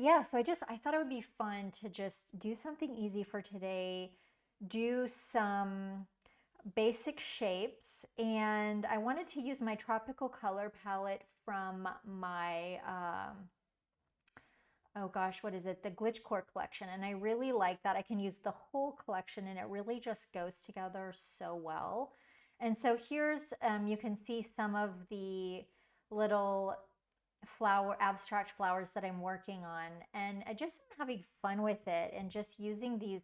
Yeah, so I thought it would be fun to just do something easy for today, do some basic shapes, and I wanted to use my tropical color palette from my oh gosh, what is it? The Glitch Core collection. And I really like that. I can use the whole collection and it really just goes together so well. And so here's, you can see some of the little abstract flowers that I'm working on. And I just having fun with it and just using these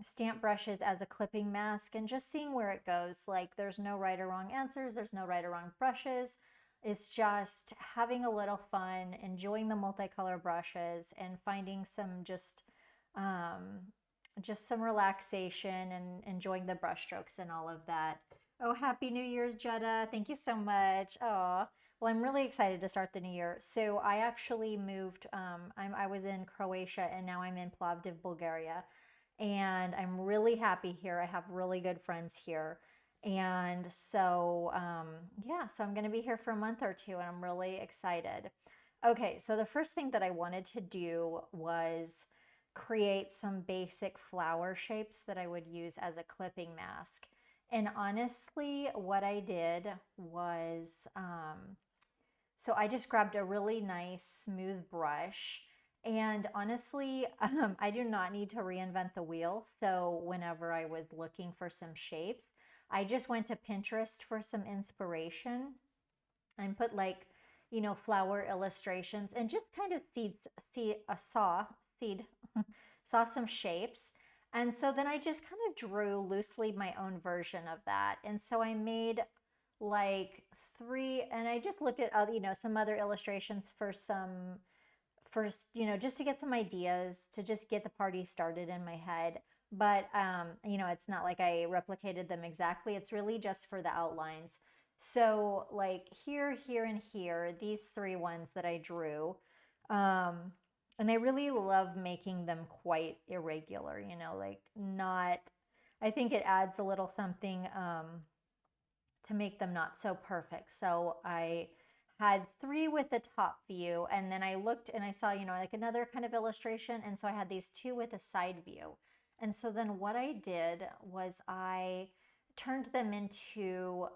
stamp brushes as a clipping mask and just seeing where it goes. Like there's no right or wrong answers, there's no right or wrong brushes. It's just having a little fun, enjoying the multicolor brushes and finding um, just some relaxation and enjoying the brush strokes and all of that. Oh, happy New Year's, Jetta. Thank you so much. Oh, well, I'm really excited to start the new year. So I actually moved, I was in Croatia and now I'm in Plovdiv, Bulgaria and I'm really happy here. I have really good friends here. And so, yeah, so I'm going to be here for a month or two, and I'm really excited. Okay, so the first thing that I wanted to do was create some basic flower shapes that I would use as a clipping mask. And honestly, what I did was, so I just grabbed a really nice smooth brush. And honestly, I do not need to reinvent the wheel. So whenever I was looking for some shapes, I just went to Pinterest for some inspiration and put like, flower illustrations and just kind of seed, saw some shapes. And so then I just kind of drew loosely my own version of that. And so I made like three, and I just looked at other, some other illustrations for some, first, just to get some ideas to just get the party started in my head. But, it's not like I replicated them exactly. It's really just for the outlines. So, like here, and here, these three ones that I drew. Um, and I really love making them quite irregular, like not, I think it adds a little something to make them not so perfect. So I had three with the top view, and then I looked and I saw, like another kind of illustration. And so I had these two with a side view. And so then what I did was I turned them into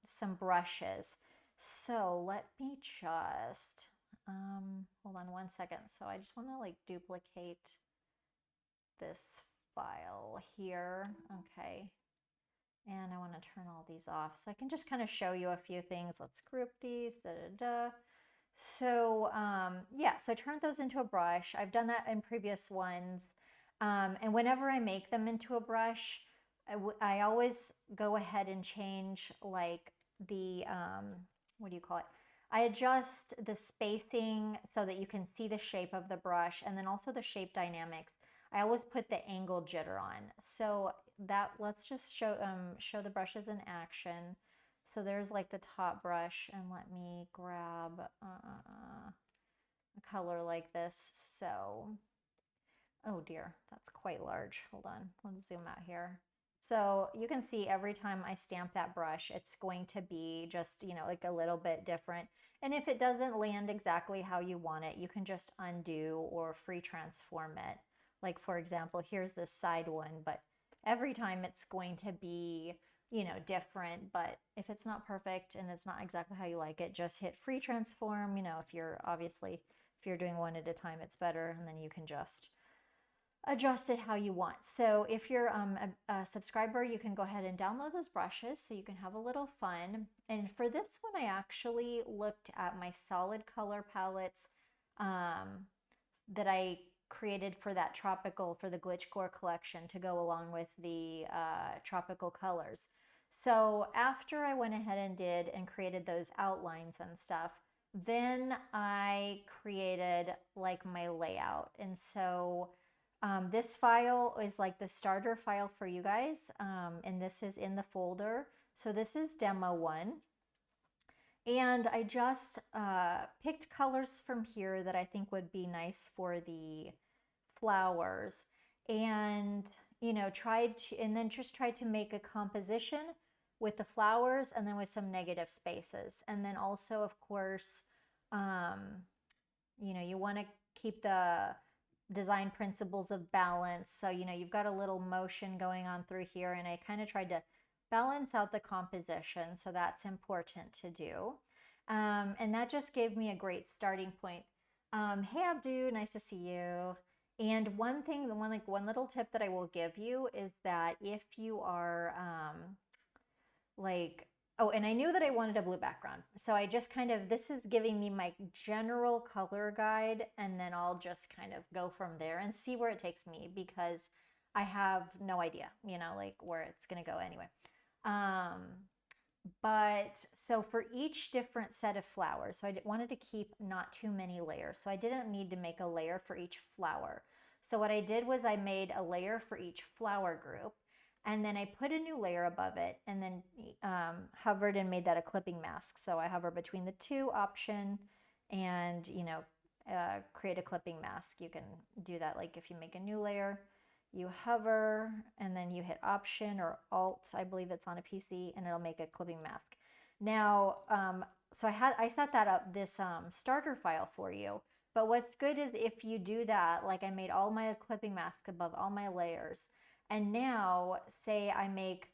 some brushes. So let me just, hold on one second. So I just want to like duplicate this file here. Okay. And I want to turn all these off. So I can just kind of show you a few things. Let's group these. Da, da, da. So yeah, so I turned those into a brush. I've done that in previous ones. And whenever I make them into a brush, I always go ahead and change like the, what do you call it? I adjust the spacing so that you can see the shape of the brush and then also the shape dynamics. I always put the angle jitter on. So that, let's just show the brushes in action. So there's like the top brush, and let me grab a color like this. So, oh dear, that's quite large. Hold on, let's zoom out here. So you can see every time I stamp that brush, it's going to be just, like a little bit different. And if it doesn't land exactly how you want it, you can just undo or free transform it. Like for example, here's this side one, but every time it's going to be, different. But if it's not perfect and it's not exactly how you like it, just hit free transform. If you're doing one at a time, it's better. And then you can just adjust it how you want. So if you're a subscriber, you can go ahead and download those brushes so you can have a little fun. And for this one, I actually looked at my solid color palettes that I created for that for the Glitch Core collection to go along with the tropical colors. So after I went ahead and did and created those outlines and stuff, then I created like my layout. And so this file is like the starter file for you guys, and this is in the folder. So this is demo one. And I just picked colors from here that I think would be nice for the flowers, and just tried to make a composition with the flowers and then with some negative spaces. And then also, of course, um, you want to keep the design principles of balance. So, you've got a little motion going on through here, and I kind of tried to balance out the composition. So that's important to do. And that just gave me a great starting point. Hey, Abdu, nice to see you. And one thing, one little tip that I will give you is that if you are like, oh, and I knew that I wanted a blue background. So I just kind of, this is giving me my general color guide, and then I'll just kind of go from there and see where it takes me, because I have no idea, like where it's going to go anyway. But so for each different set of flowers, so I wanted to keep not too many layers. So I didn't need to make a layer for each flower. So what I did was I made a layer for each flower group, and then I put a new layer above it, and then hovered and made that a clipping mask. So I hover between the two option and, create a clipping mask. You can do that like if you make a new layer, you hover and then you hit option or alt, I believe it's on a PC, and it'll make a clipping mask. Now, so I set that up, this starter file for you. But what's good is if you do that, like I made all my clipping masks above all my layers, and now say I make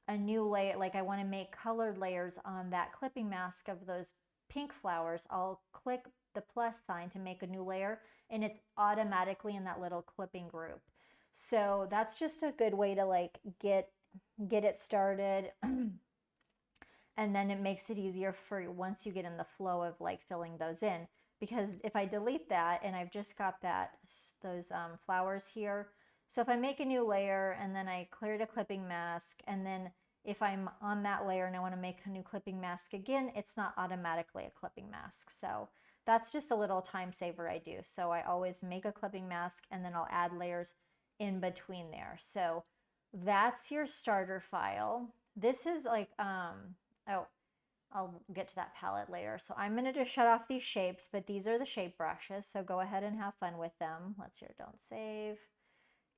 a new layer, like I want to make colored layers on that clipping mask of those pink flowers, I'll click the plus sign to make a new layer, and it's automatically in that little clipping group. So that's just a good way to like get it started. And then it makes it easier for once you get in the flow of like filling those in. Because if I delete that and I've just got those flowers here, so if I make a new layer and then I cleared a clipping mask, and then if I'm on that layer and I want to make a new clipping mask again, it's not automatically a clipping mask. So that's just a little time saver I do. So I always make a clipping mask and then I'll add layers in between there. So that's your starter file. This is like, oh, I'll get to that palette later. So I'm going to just shut off these shapes, but these are the shape brushes. So go ahead and have fun with them. Let's hear, don't save.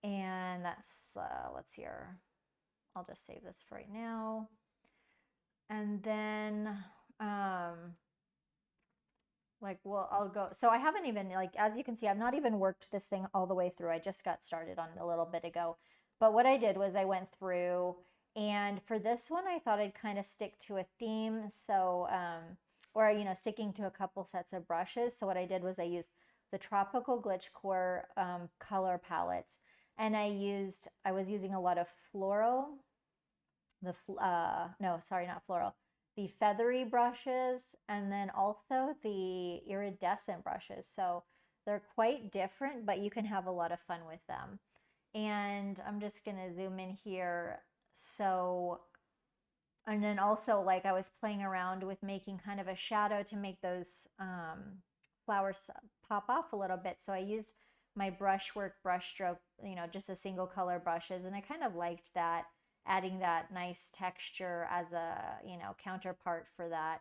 And that's, let's hear, I'll just save this for right now. And then, like, well, I'll go, so I haven't even, like, as you can see, I've not even worked this thing all the way through. I just got started on it a little bit ago. But what I did was I went through, and for this one, I thought I'd kind of stick to a theme. So, or, sticking to a couple sets of brushes. So what I did was I used the Tropical Glitch Core color palettes. And I was using a lot of floral, no, sorry, not floral, the feathery brushes, and then also the iridescent brushes. So they're quite different, but you can have a lot of fun with them. And I'm just gonna zoom in here. So, and then also like I was playing around with making kind of a shadow to make those flowers pop off a little bit. So I used my brushwork brush stroke, just a single color brushes, and I kind of liked that, adding that nice texture as a, counterpart for that.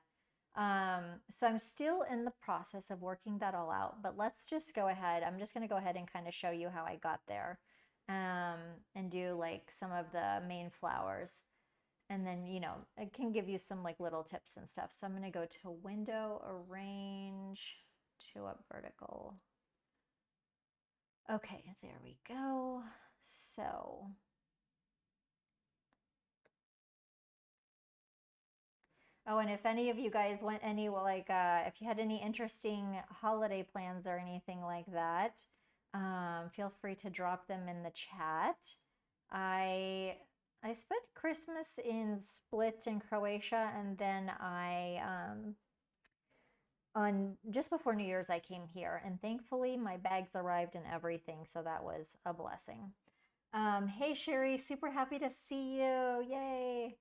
So I'm still in the process of working that all out, but let's just go ahead. I'm just going to go ahead and kind of show you how I got there, and do like some of the main flowers. And then, it can give you some like little tips and stuff. So I'm going to go to Window, Arrange, to up vertical. Okay, there we go. So oh, and if any of you guys want any, like, if you had any interesting holiday plans or anything like that, feel free to drop them in the chat. I spent Christmas in Split in Croatia, and then on just before New Year's, I came here, and thankfully my bags arrived and everything, so that was a blessing. Hey Sherry, super happy to see you. Yay.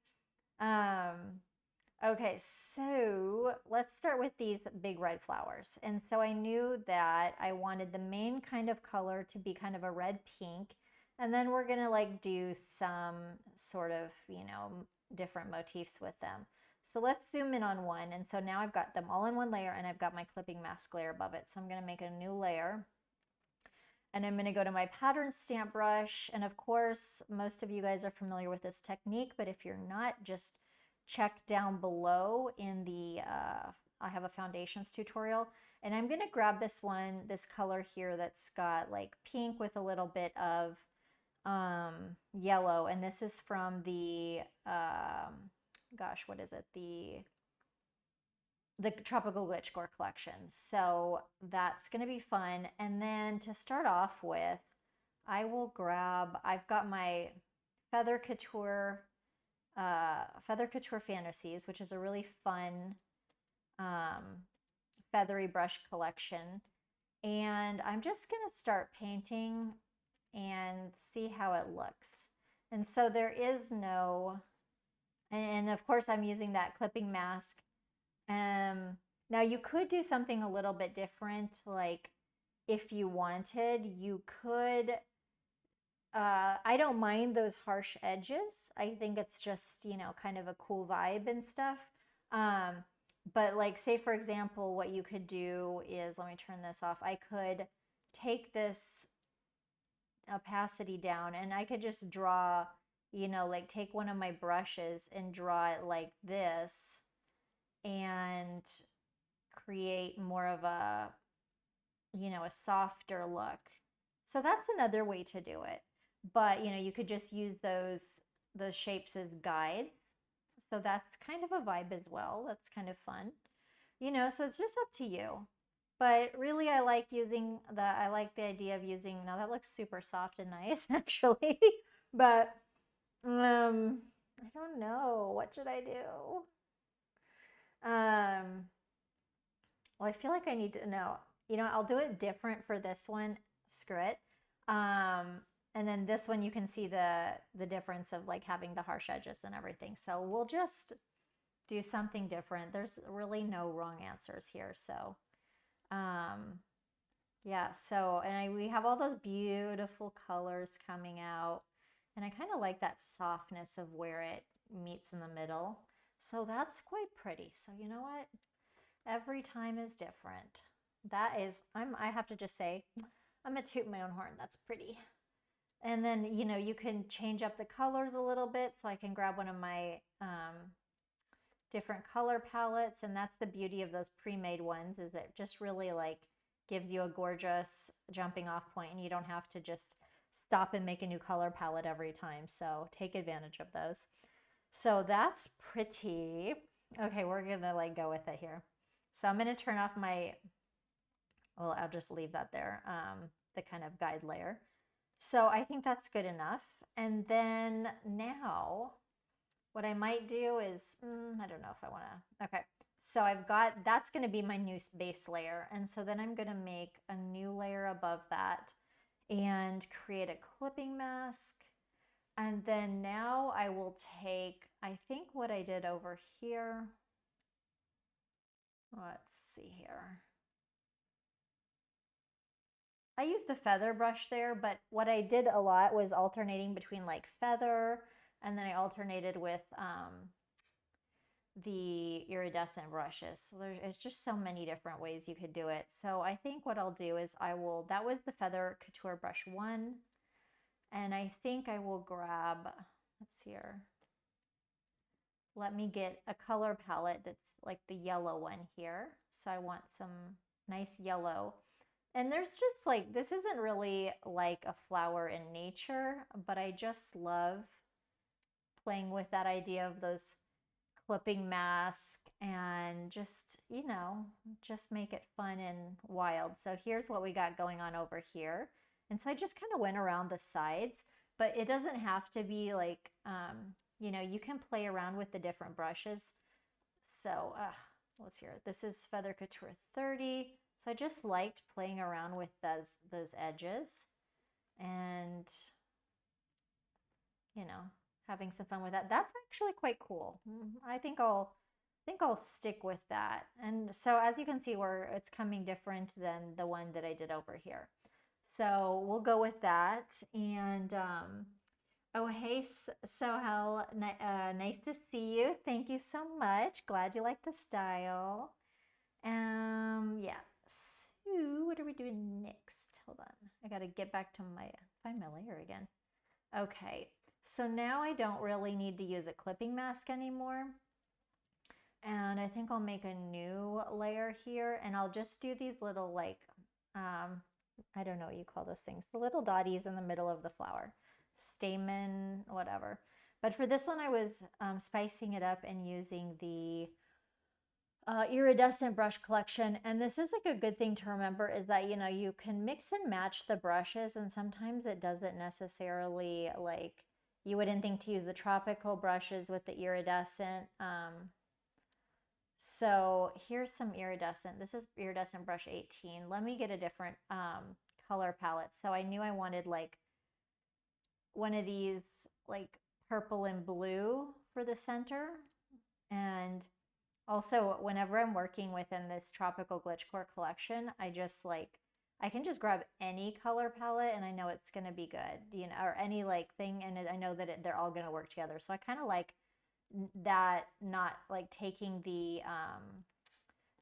Okay, so let's start with these big red flowers. And so I knew that I wanted the main kind of color to be kind of a red pink. And then we're gonna like do some sort of, different motifs with them. So let's zoom in on one. And so now I've got them all in one layer, and I've got my clipping mask layer above it. So I'm gonna make a new layer. And I'm going to go to my pattern stamp brush. And of course, most of you guys are familiar with this technique, but if you're not, just check down below in the, I have a foundations tutorial, And I'm going to grab this one, this color here that's got like pink with a little bit of yellow. And this is from the, gosh, what is it? The Tropical Glitch Gore collection. So that's going to be fun. And then to start off with, I've got my Feather Couture, Feather Couture Fantasies, which is a really fun feathery brush collection. And I'm just going to start painting and see how it looks. And so there is no, and of course I'm using that clipping mask. Now you could do something a little bit different, like if you wanted, you could, I don't mind those harsh edges. I think it's just, you know, kind of a cool vibe and stuff. But like, say for example, what you could do is, let me turn this off. I could take this opacity down and I could just draw, you know, like take one of my brushes and draw it like this and create more of a, you know, a softer look. So that's another way to do it. But, you know, you could just use those shapes as guides. So that's kind of a vibe as well. That's kind of fun. You know, so it's just up to you. But really I like I like the idea of using, now that looks super soft and nice actually. But I don't know. What should I do? Well, I feel like I need to know. You know, I'll do it different for this one. Screw it. And then this one you can see the difference of like having the harsh edges and everything. So we'll just do something different. There's really no wrong answers here. So yeah, so we have all those beautiful colors coming out. And I kind of like that softness of where it meets in the middle. So that's quite pretty. So you know what? Every time is different. That is, I have to just say, I'm gonna toot my own horn. That's pretty. And then, you know, you can change up the colors a little bit. So I can grab one of my different color palettes. And that's the beauty of those pre-made ones, is it just really like gives you a gorgeous jumping off point and you don't have to just stop and make a new color palette every time. So take advantage of those. So that's pretty. Okay, we're gonna like go with it here. So I'm gonna turn off my, well, I'll just leave that there, the kind of guide layer. So I think that's good enough. And then now what I might do is, I don't know if I wanna, okay. So I've got, that's gonna be my new base layer. And so then I'm gonna make a new layer above that and create a clipping mask. And then now I will take, I think what I did over here, let's see here. I used the feather brush there, but what I did a lot was alternating between like feather, and then I alternated with the iridescent brushes. So there's just so many different ways you could do it. So I think what I'll do is that was the Feather Couture brush 1. And I think I will grab, let's see here. Let me get a color palette that's like the yellow one here. So I want some nice yellow. And there's just like, this isn't really like a flower in nature, but I just love playing with that idea of those clipping mask and just, you know, just make it fun and wild. So here's what we got going on over here. And so I just kind of went around the sides, but it doesn't have to be like, you know, you can play around with the different brushes. So let's hear it. This is Feather Couture 30. So I just liked playing around with those edges and, you know, having some fun with that. That's actually quite cool. I think I'll stick with that. And so as you can see, where it's coming different than the one that I did over here. So we'll go with that. And oh, hey, Sohel, nice to see you. Thank you so much. Glad you like the style. Yeah. So what are we doing next? Hold on. I got to get back to find my layer again. Okay. So now I don't really need to use a clipping mask anymore. And I think I'll make a new layer here, and I'll just do these little like, I don't know what you call those things, the little dotties in the middle of the flower, stamen, whatever. But for this one, I was spicing it up and using the iridescent brush collection. And this is like a good thing to remember is that, you know, you can mix and match the brushes, and sometimes it doesn't necessarily, like, you wouldn't think to use the tropical brushes with the iridescent. So here's some iridescent. This is iridescent brush 18. Let me get a different color palette. So I knew I wanted like one of these like purple and blue for the center. And also, whenever I'm working within this tropical glitchcore collection, I just like, I can just grab any color palette and I know it's going to be good, you know, or any like thing, and I know that they're all going to work together. So I kind of like that, not like taking the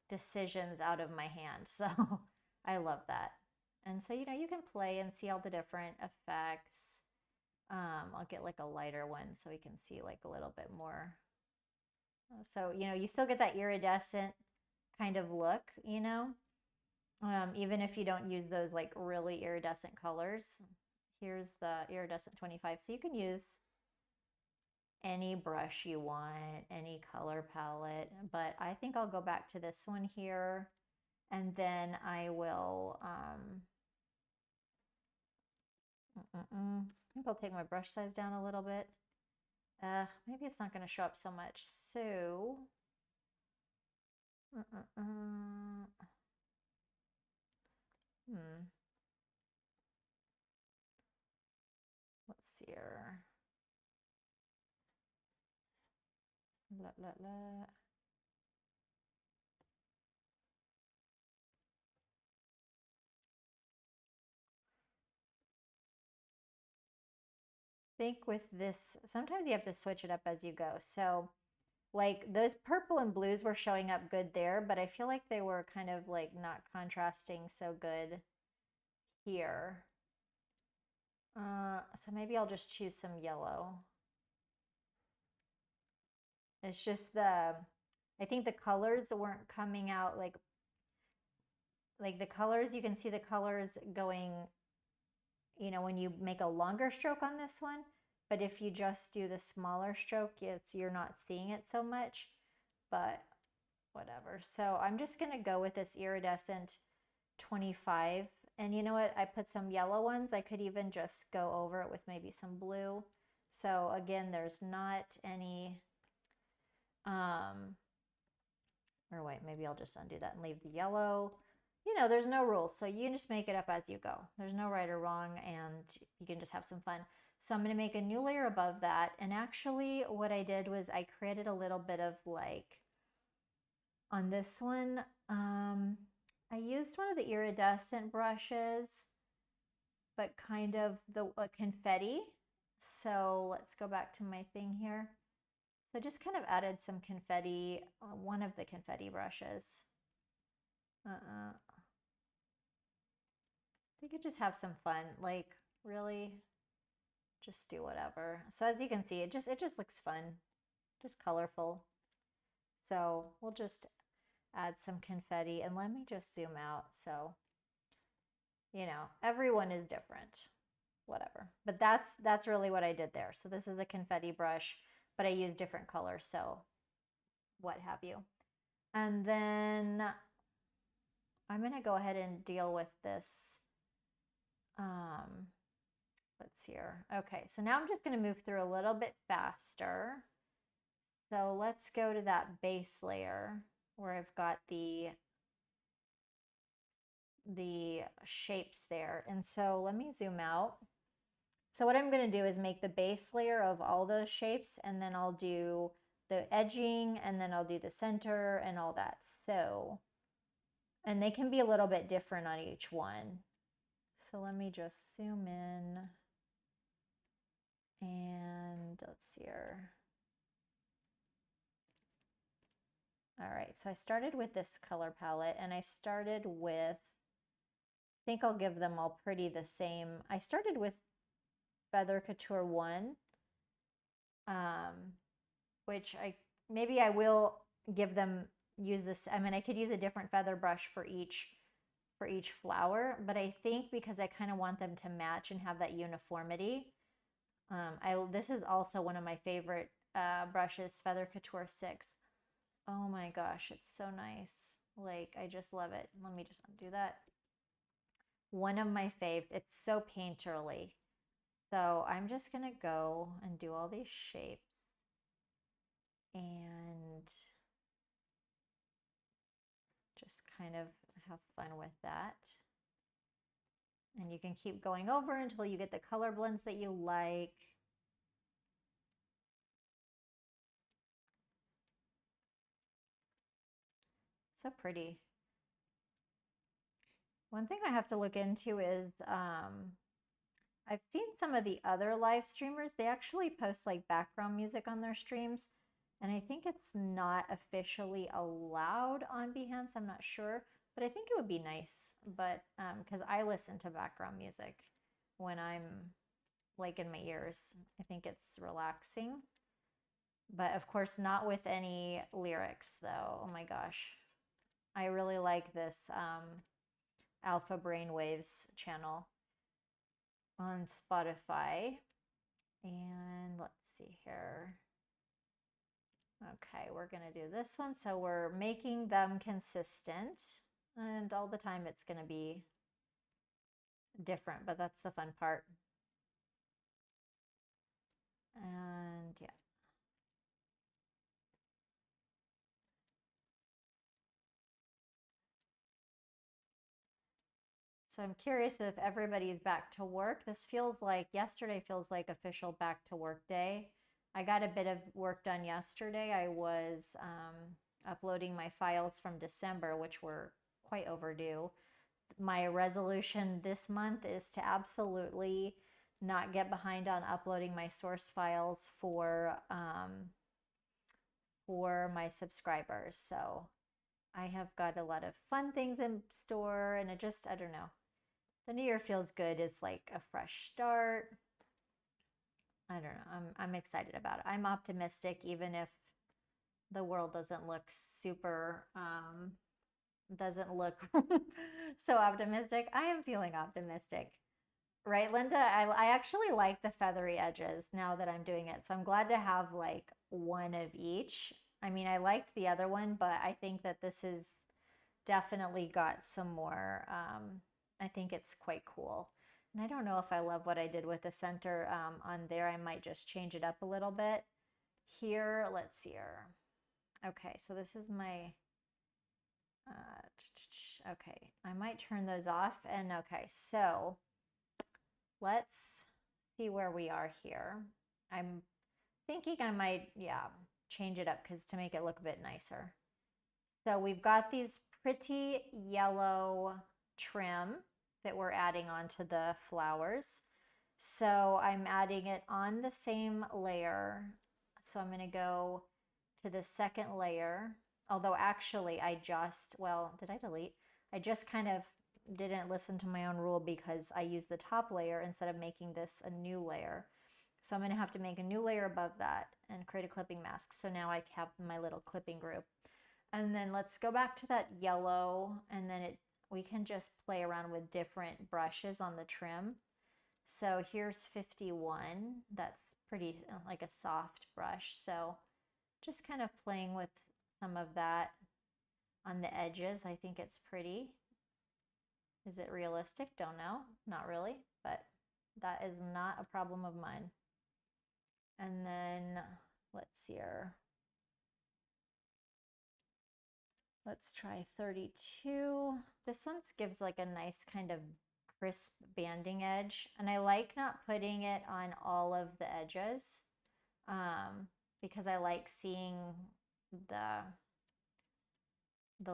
decisions out of my hand. So I love that. And so, you know, you can play and see all the different effects. I'll get like a lighter one so we can see like a little bit more. So, you know, you still get that iridescent kind of look, you know, even if you don't use those like really iridescent colors. Here's the iridescent 25. So you can use any brush you want, any color palette, but I think I'll go back to this one here, and then I will, I think I'll take my brush size down a little bit. Maybe it's not going to show up so much. So, let's see here. La, la, la. Think with this, sometimes you have to switch it up as you go. So like those purple and blues were showing up good there, but I feel like they were kind of like not contrasting so good here. So maybe I'll just choose some yellow. It's just I think the colors weren't coming out like the colors, you can see the colors going, you know, when you make a longer stroke on this one, but if you just do the smaller stroke, you're not seeing it so much, but whatever. So I'm just gonna go with this iridescent 25. And you know what? I put some yellow ones. I could even just go over it with maybe some blue. So again, there's not any, or wait, maybe I'll just undo that and leave the yellow. You know, there's no rules. So you just make it up as you go. There's no right or wrong, and you can just have some fun. So I'm going to make a new layer above that. And actually what I did was I created a little bit of like, on this one, I used one of the iridescent brushes, but kind of the confetti. So let's go back to my thing here. So just kind of added some confetti on one of the confetti brushes. You could just have some fun, like really just do whatever. So as you can see, it just looks fun, just colorful. So we'll just add some confetti, and let me just zoom out. So, you know, everyone is different, whatever. But that's really what I did there. So this is a confetti brush, but I use different colors, so what have you. And then I'm going to go ahead and deal with this. Let's see here. Okay, so now I'm just going to move through a little bit faster. So let's go to that base layer where I've got the shapes there. And so let me zoom out. So what I'm going to do is make the base layer of all those shapes, and then I'll do the edging, and then I'll do the center and all that. So, and they can be a little bit different on each one. So let me just zoom in, and let's see here. All right, so I started with this color palette, and I started with, I think I'll give them all pretty the same. I started with Feather Couture 1, which maybe I will give them, use this. I mean, I could use a different feather brush for each flower, but I think because I kind of want them to match and have that uniformity. This is also one of my favorite brushes, Feather Couture 6. Oh my gosh, it's so nice. Like, I just love it. Let me just undo that. One of my faves. It's so painterly. So I'm just going to go and do all these shapes and just kind of have fun with that. And you can keep going over until you get the color blends that you like. So pretty. One thing I have to look into is I've seen some of the other live streamers, they actually post like background music on their streams. And I think it's not officially allowed on Behance. I'm not sure, but I think it would be nice. But because I listen to background music when I'm like in my ears, I think it's relaxing. But of course, not with any lyrics though. Oh my gosh. I really like this Alpha Brainwaves channel on Spotify. And let's see here. Okay, we're going to do this one. So we're making them consistent. And all the time it's going to be different, but that's the fun part. And yeah. So I'm curious if everybody's back to work. This feels like, yesterday feels like official back to work day. I got a bit of work done yesterday. I was uploading my files from December, which were quite overdue. My resolution this month is to absolutely not get behind on uploading my source files for my subscribers. So I have got a lot of fun things in store, and I don't know. The new year feels good. It's like a fresh start. I don't know. I'm excited about it. I'm optimistic, even if the world doesn't look super doesn't look so optimistic. I am feeling optimistic. Right, Linda? I actually like the feathery edges now that I'm doing it. So I'm glad to have like one of each. I mean, I liked the other one, but I think that this is definitely got some more. I think it's quite cool. And I don't know if I love what I did with the center on there. I might just change it up a little bit. Here, let's see here. Okay, so this is my, okay, I might turn those off. And okay, so let's see where we are here. I'm thinking I might, yeah, change it up because to make it look a bit nicer. So we've got these pretty yellow trim that we're adding onto the flowers. So I'm adding it on the same layer. So I'm going to go to the second layer. Although actually well, did I delete? I just kind of didn't listen to my own rule because I used the top layer instead of making this a new layer. So I'm going to have to make a new layer above that and create a clipping mask. So now I have my little clipping group. And then let's go back to that yellow, and then we can just play around with different brushes on the trim. So here's 51. That's pretty like a soft brush. So just kind of playing with some of that on the edges. I think it's pretty. Is it realistic? Don't know. Not really, but that is not a problem of mine. And then let's see here. Let's try 32. This one gives like a nice kind of crisp banding edge. And I like not putting it on all of the edges because I like seeing the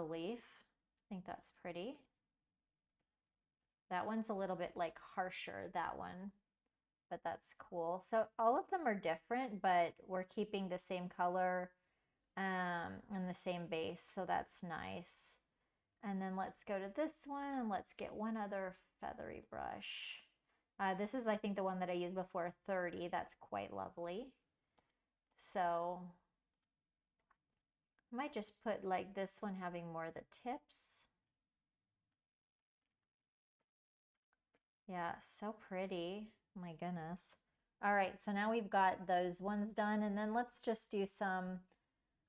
leaf. I think that's pretty. That one's a little bit like harsher, that one, but that's cool. So all of them are different, but we're keeping the same color and the same base, so that's nice. And then let's go to this one and let's get one other feathery brush. This is, I think, the one that I used before, 30. That's quite lovely. So I might just put like this one having more of the tips. Yeah, so pretty. My goodness. All right, so now we've got those ones done, and then let's just do some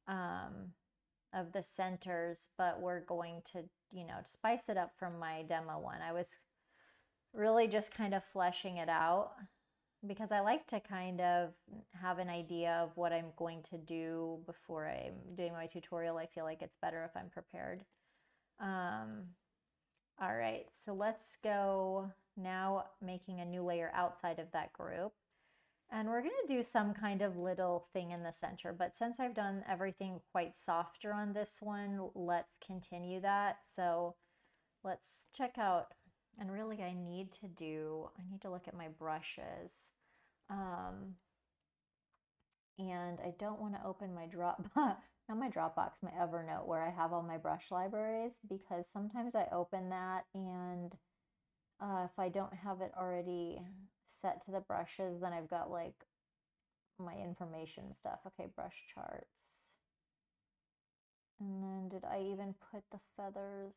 of the centers, but we're going to, spice it up from my demo one. I was really just kind of fleshing it out because I like to kind of have an idea of what I'm going to do before I'm doing my tutorial. I feel like it's better if I'm prepared. All right, so let's go now making a new layer outside of that group. And we're going to do some kind of little thing in the center, but since I've done everything quite softer on this one, let's continue that. So let's check out, and really I need to look at my brushes. And I don't want to open my not my Dropbox, my Evernote, where I have all my brush libraries, because sometimes I open that and if I don't have it already set to the brushes, then I've got like my information stuff. Okay, brush charts. And then did I even put the feathers?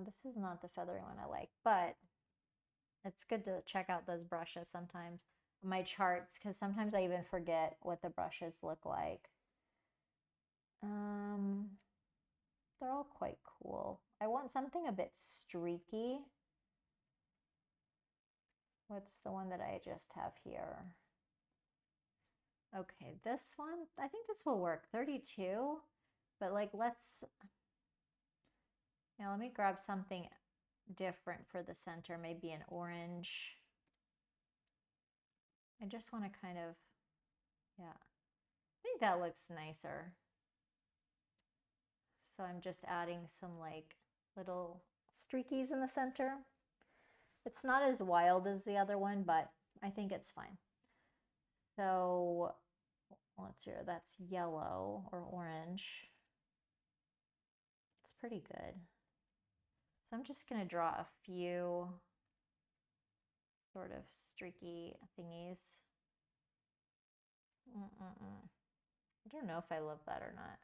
This is not the feathery one I like, but it's good to check out those brushes sometimes. My charts, because sometimes I even forget what the brushes look like. They're all quite cool. I want something a bit streaky. What's the one that I just have here? Okay, this one, I think this will work. 32, but like let me grab something different for the center, maybe an orange. I just want to kind of, yeah, I think that looks nicer. So I'm just adding some like little streakies in the center. It's not as wild as the other one, but I think it's fine. So let's see, that's yellow or orange. It's pretty good. So I'm just going to draw a few sort of streaky thingies. I don't know if I love that or not.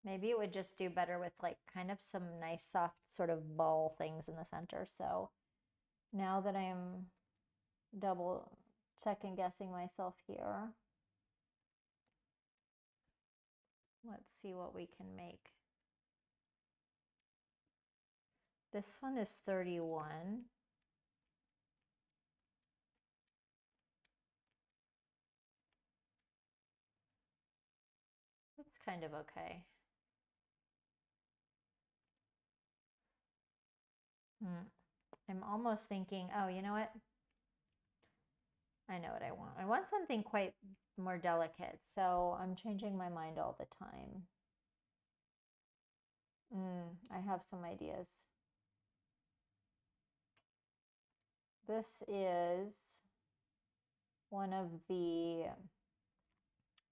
Maybe it would just do better with like kind of some nice soft sort of ball things in the center. So now that I'm double second guessing myself here, let's see what we can make. This one is 31. That's kind of okay. I'm almost thinking, oh, you know what? I know what I want. I want something quite more delicate, so I'm changing my mind all the time. I have some ideas. This is one of the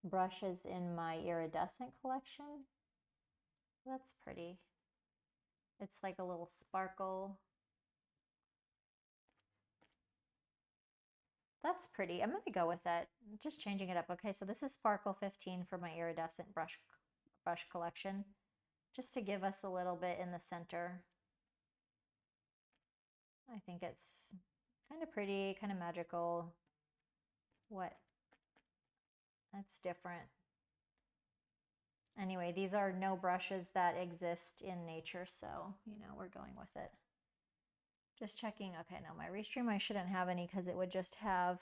brushes in my iridescent collection. That's pretty. It's like a little sparkle. That's pretty. I'm going to go with that. Just changing it up. Okay, so this is Sparkle 15 for my iridescent brush collection, just to give us a little bit in the center. I think it's kind of pretty, kind of magical. What? That's different. Anyway, these are no brushes that exist in nature, so, we're going with it. Just checking. Okay, no, my Restream, I shouldn't have any because it would just have,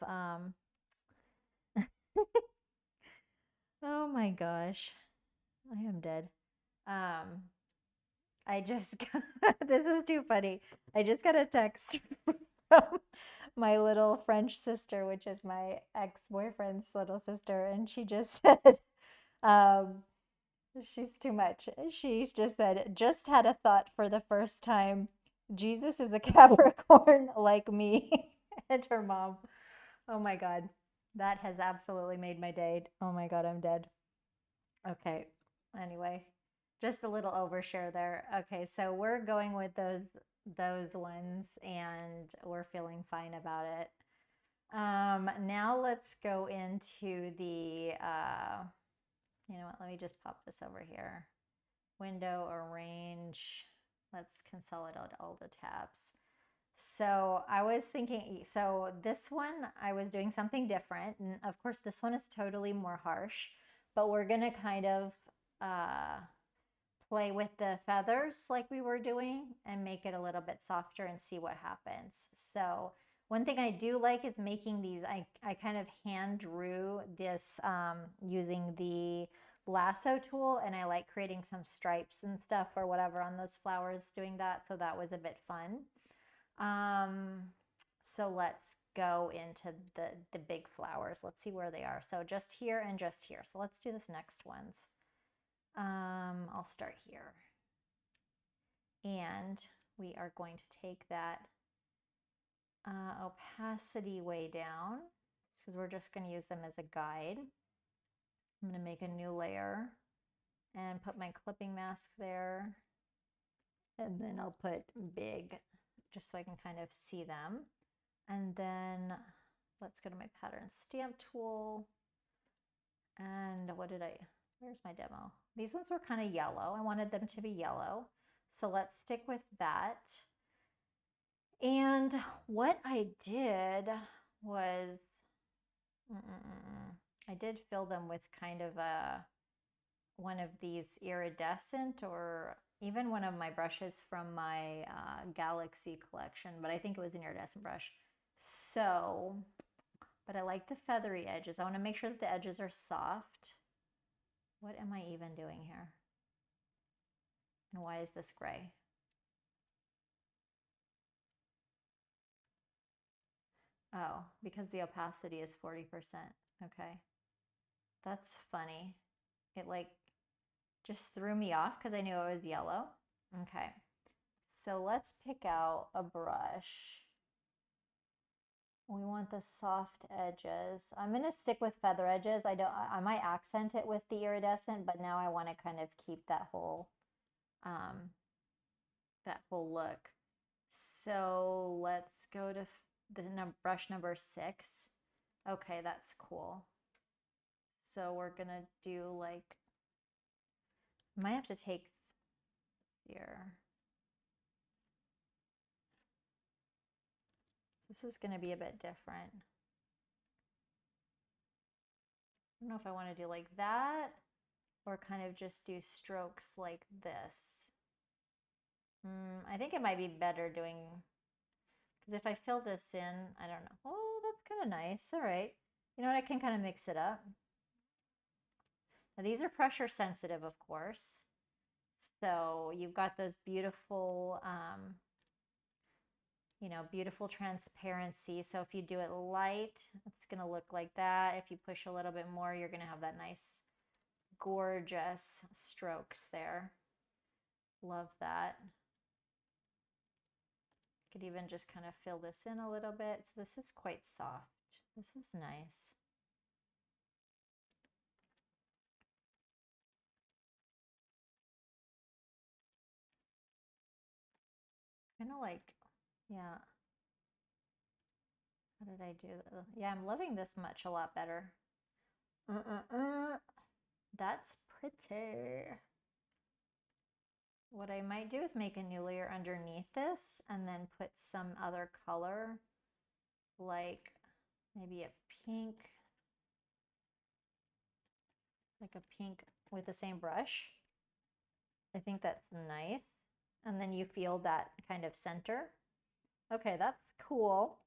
oh my gosh, I am dead. I just got, this is too funny. I just got a text from my little French sister, which is my ex-boyfriend's little sister, and she just said, she's too much. She's just said, just had a thought for the first time. Jesus is a Capricorn like me. And her mom. Oh my God. That has absolutely made my day. Oh my God, I'm dead. Okay. Anyway, just a little overshare there. Okay, so we're going with those ones and we're feeling fine about it. Now let's go into the, you know what, let me just pop this over here. Window, arrange. Let's consolidate all the tabs. So I was thinking, so this one, I was doing something different. And of course, this one is totally more harsh, but we're going to kind of play with the feathers like we were doing and make it a little bit softer and see what happens. So one thing I do like is making these, I kind of hand drew this using the lasso tool, and I like creating some stripes and stuff or whatever on those flowers doing that. So that was a bit fun. So let's go into the big flowers. Let's see where they are. So just here and just here. So let's do this next ones. I'll start here. And we are going to take that opacity way down because we're just going to use them as a guide. I'm going to make a new layer and put my clipping mask there. And then I'll put big just so I can kind of see them. And then let's go to my pattern stamp tool. And where's my demo? These ones were kind of yellow. I wanted them to be yellow. So let's stick with that. And what I did was, I did fill them with kind of one of these iridescent, or even one of my brushes from my Galaxy collection, but I think it was an iridescent brush. So, but I like the feathery edges. I want to make sure that the edges are soft. What am I even doing here? And why is this gray? Oh, because the opacity is 40%. Okay. That's funny. It like just threw me off because I knew it was yellow. Okay. So let's pick out a brush. We want the soft edges. I'm going to stick with feather edges. I might accent it with the iridescent, but now I want to kind of keep that whole look. So let's go to the brush number 6. Okay, that's cool. So we're going to do like, I might have to take here. This is going to be a bit different. I don't know if I want to do like that or kind of just do strokes like this. I think it might be better doing, because if I fill this in, I don't know. Oh, that's kind of nice. All right. You know what? I can kind of mix it up. Now, these are pressure sensitive, of course. So you've got those beautiful, beautiful transparency. So if you do it light, it's going to look like that. If you push a little bit more, you're going to have that nice, gorgeous strokes there. Love that. Could even just kind of fill this in a little bit. So this is quite soft. This is nice. Kind of like, yeah. How did I do that? Yeah, I'm loving this much a lot better. That's pretty. What I might do is make a new layer underneath this and then put some other color, like maybe a pink, like a pink with the same brush. I think that's nice. And then you feel that kind of center. Okay, that's cool.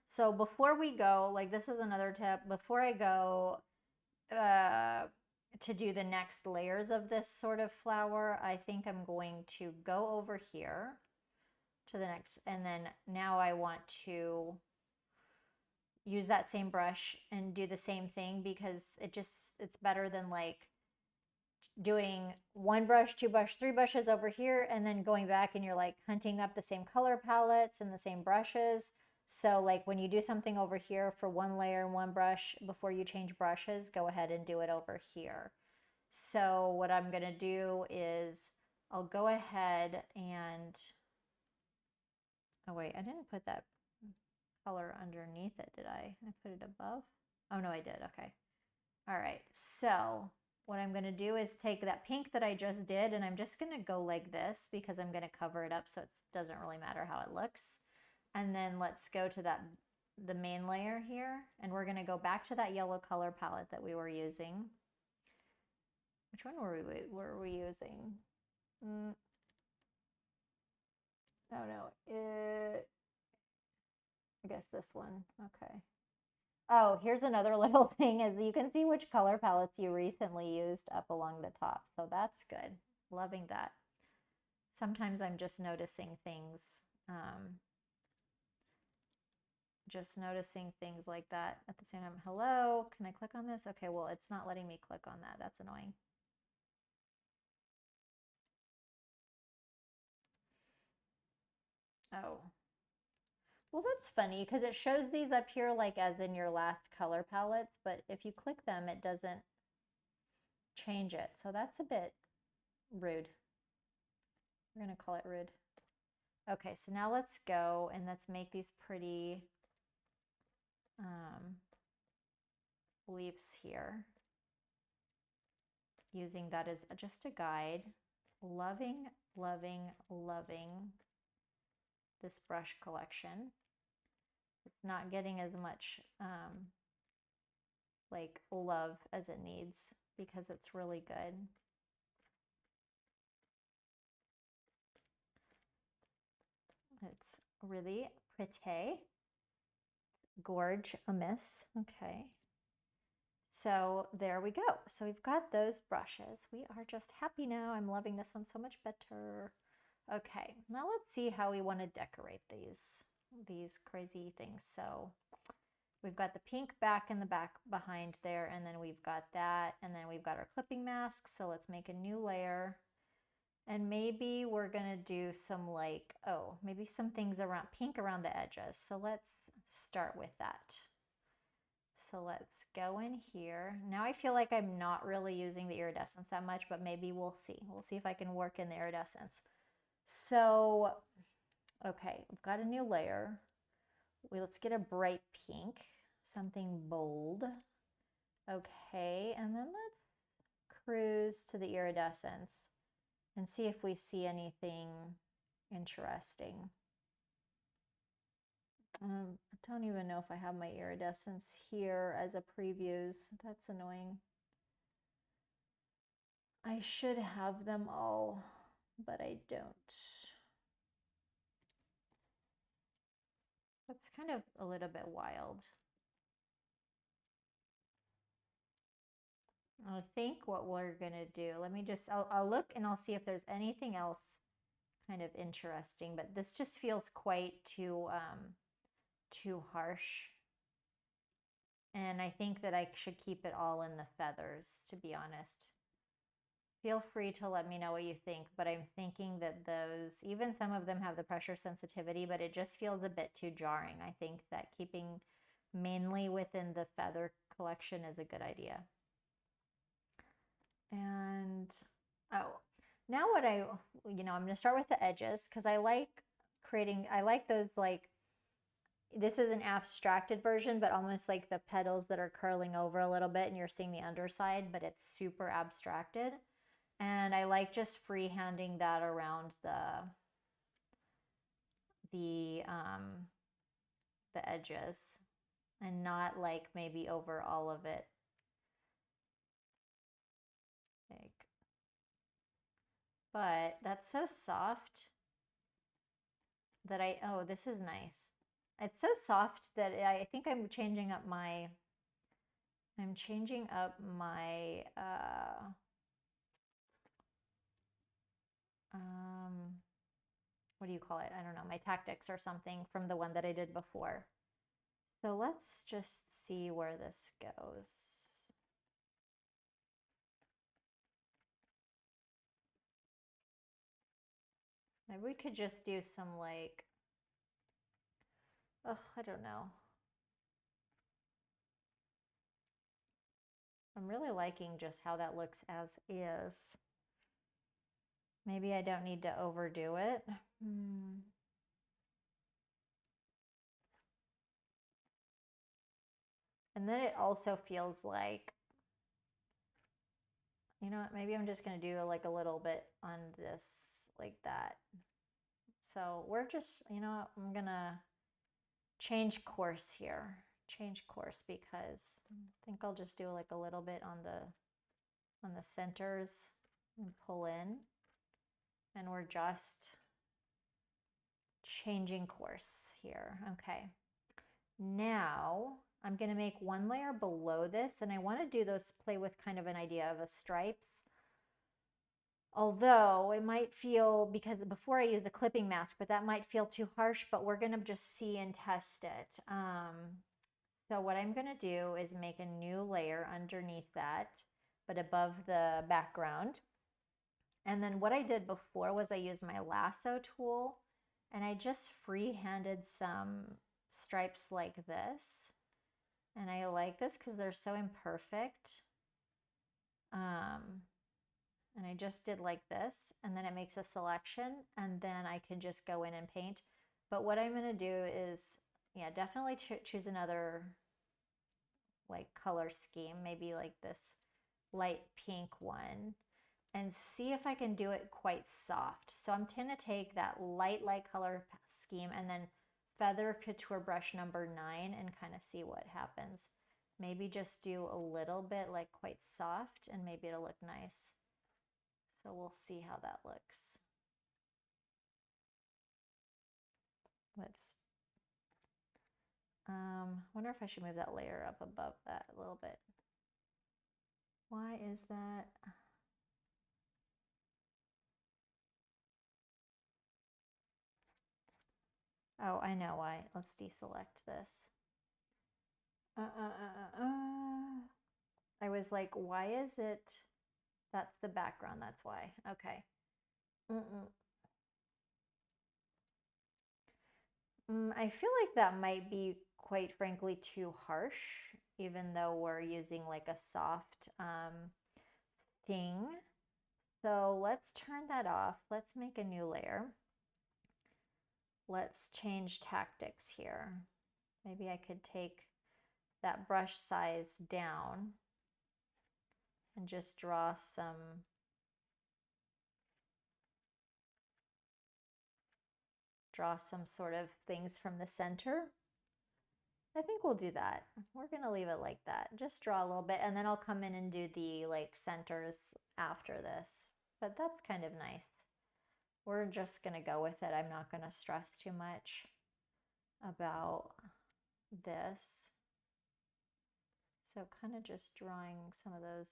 So before we go, like this is another tip, before I go to do the next layers of this sort of flower, I think I'm going to go over here to the next, and then now I want to use that same brush and do the same thing, because it's better than like doing one brush, two brush, three brushes over here and then going back and you're like hunting up the same color palettes and the same brushes. So like when you do something over here for one layer and one brush, before you change brushes, go ahead and do it over here. So what I'm going to do is I'll go ahead and, oh wait, I didn't put that. color underneath it, did I? I put it above? Oh, no, I did. Okay. All right. So what I'm going to do is take that pink that I just did, and I'm just going to go like this because I'm going to cover it up so it doesn't really matter how it looks. And then let's go to the main layer here, and we're going to go back to that yellow color palette that we were using. Which one were we using? Oh no, I guess this one. Okay. Oh, here's another little thing is you can see which color palettes you recently used up along the top. So that's good. Loving that. Sometimes I'm just noticing things, like that at the same time. Hello, can I click on this? Okay, well, it's not letting me click on that. That's annoying. Oh, well, that's funny because it shows these up here like as in your last color palettes, but if you click them, it doesn't change it. So that's a bit rude. We're going to call it rude. Okay, so now let's go and let's make these pretty leaves here. Using that as just a guide. Loving, loving, loving this brush collection. It's not getting as much like love as it needs because it's really good. It's really pretty. Gorge a miss. Okay. So there we go. So we've got those brushes. We are just happy now. I'm loving this one so much better. Okay, now let's see how we want to decorate these crazy things. So we've got the pink back in the back behind there, and then we've got that, and then we've got our clipping mask. So let's make a new layer. And maybe we're gonna do some like, oh, maybe some things around pink around the edges. So let's start with that. So let's go in here. Now I feel like I'm not really using the iridescence that much, but maybe we'll see. We'll see if I can work in the iridescence. So, okay, I've got a new layer. Let's get a bright pink, something bold. Okay, and then let's cruise to the iridescence and see if we see anything interesting. I don't even know if I have my iridescence here as a previews. That's annoying. I should have them all, but I don't. That's kind of a little bit wild. I think what we're gonna do, let me just, I'll look and I'll see if there's anything else kind of interesting, but this just feels quite too harsh. And I think that I should keep it all in the feathers, to be honest. Feel free to let me know what you think, but I'm thinking that those, even some of them have the pressure sensitivity, but it just feels a bit too jarring. I think that keeping mainly within the feather collection is a good idea. And, oh, now what I'm going to start with the edges because I like those like, this is an abstracted version, but almost like the petals that are curling over a little bit and you're seeing the underside, but it's super abstracted. And I like just freehanding that around the edges and not like maybe over all of it. Like, but that's so soft that oh, this is nice. It's so soft that I think I'm changing up my what do you call it? I don't know, my tactics or something from the one that I did before. So let's just see where this goes. Maybe we could just do some like, oh, I don't know. I'm really liking just how that looks as is. Maybe I don't need to overdo it. And then it also feels like, you know what, maybe I'm just going to do like a little bit on this, like that. So we're just, you know what, I'm going to change course here. Change course because I think I'll just do like a little bit on the centers and pull in. And we're just changing course here. Okay. Now I'm going to make one layer below this, and I want to do those, play with kind of an idea of a stripes. Although it might feel, because before I use the clipping mask, but that might feel too harsh, but we're going to just see and test it. So what I'm going to do is make a new layer underneath that, but above the background. And then what I did before was I used my lasso tool and I just free-handed some stripes like this. And I like this because they're so imperfect. And I just did like this, and then it makes a selection, and then I can just go in and paint. But what I'm going to do is, yeah, definitely choose another like color scheme, maybe like this light pink one, and see if I can do it quite soft. So I'm going to take that light color scheme and then feather couture brush number 9 and kind of see what happens. Maybe just do a little bit like quite soft, and maybe it'll look nice. So we'll see how that looks. Let's, wonder if I should move that layer up above that a little bit. Why is that? Oh, I know why. Let's deselect this. I was like, why is it? That's the background, that's why. Okay. I feel like that might be, quite frankly, too harsh, even though we're using like a soft thing. So let's turn that off. Let's make a new layer. Let's change tactics here. Maybe I could take that brush size down and just draw some sort of things from the center. I think we'll do that. We're going to leave it like that. Just draw a little bit, and then I'll come in and do the like centers after this. But that's kind of nice. We're just going to go with it. I'm not going to stress too much about this. So kind of just drawing some of those.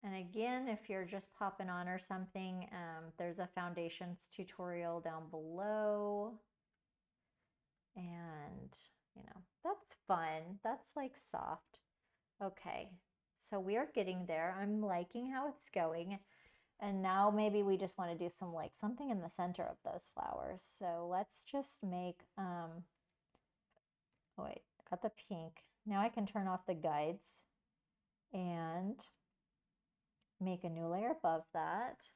And again, if you're just popping on or something, there's a foundations tutorial down below. And, you know, that's fun. That's like soft. Okay, so we are getting there. I'm liking how it's going. And now maybe we just want to do some like something in the center of those flowers. So let's just make, oh wait, got the pink. Now I can turn off the guides and make a new layer above that.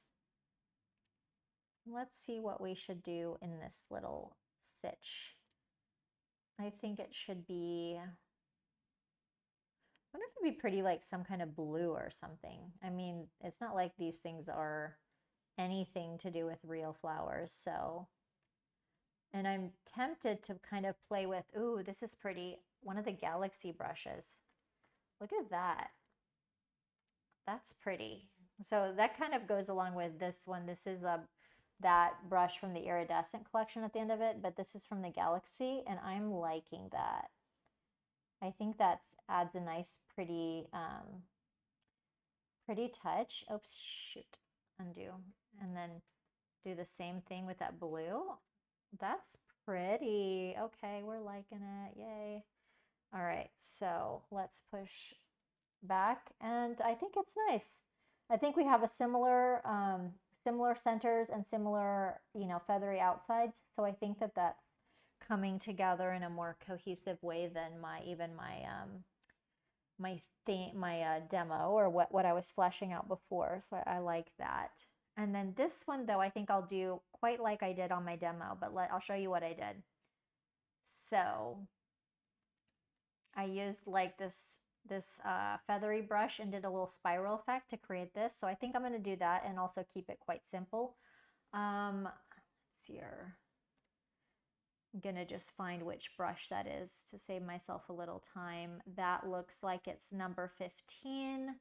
Let's see what we should do in this little sitch. I think it should be, I wonder if it'd be pretty like some kind of blue or something. I mean, it's not like these things are anything to do with real flowers, so. And I'm tempted to kind of play with, ooh, this is pretty, one of the galaxy brushes. Look at that. That's pretty. So that kind of goes along with this one. This is that brush from the iridescent collection at the end of it, but this is from the Galaxy, and I'm liking that. I think that adds a nice, pretty, pretty touch. Oops, shoot, undo. And then do the same thing with that blue. That's pretty. Okay, we're liking it. Yay. All right, so let's push back, and I think it's nice. I think we have a similar similar centers and similar, you know, feathery outsides. So I think that that's coming together in a more cohesive way than my my demo or what I was fleshing out before. So I like that. And then this one though, I think I'll do quite like I did on my demo, but I'll show you what I did. So I used like this feathery brush and did a little spiral effect to create this. So I think I'm going to do that and also keep it quite simple. Let's see here. I'm going to just find which brush that is to save myself a little time. That looks like it's number 15.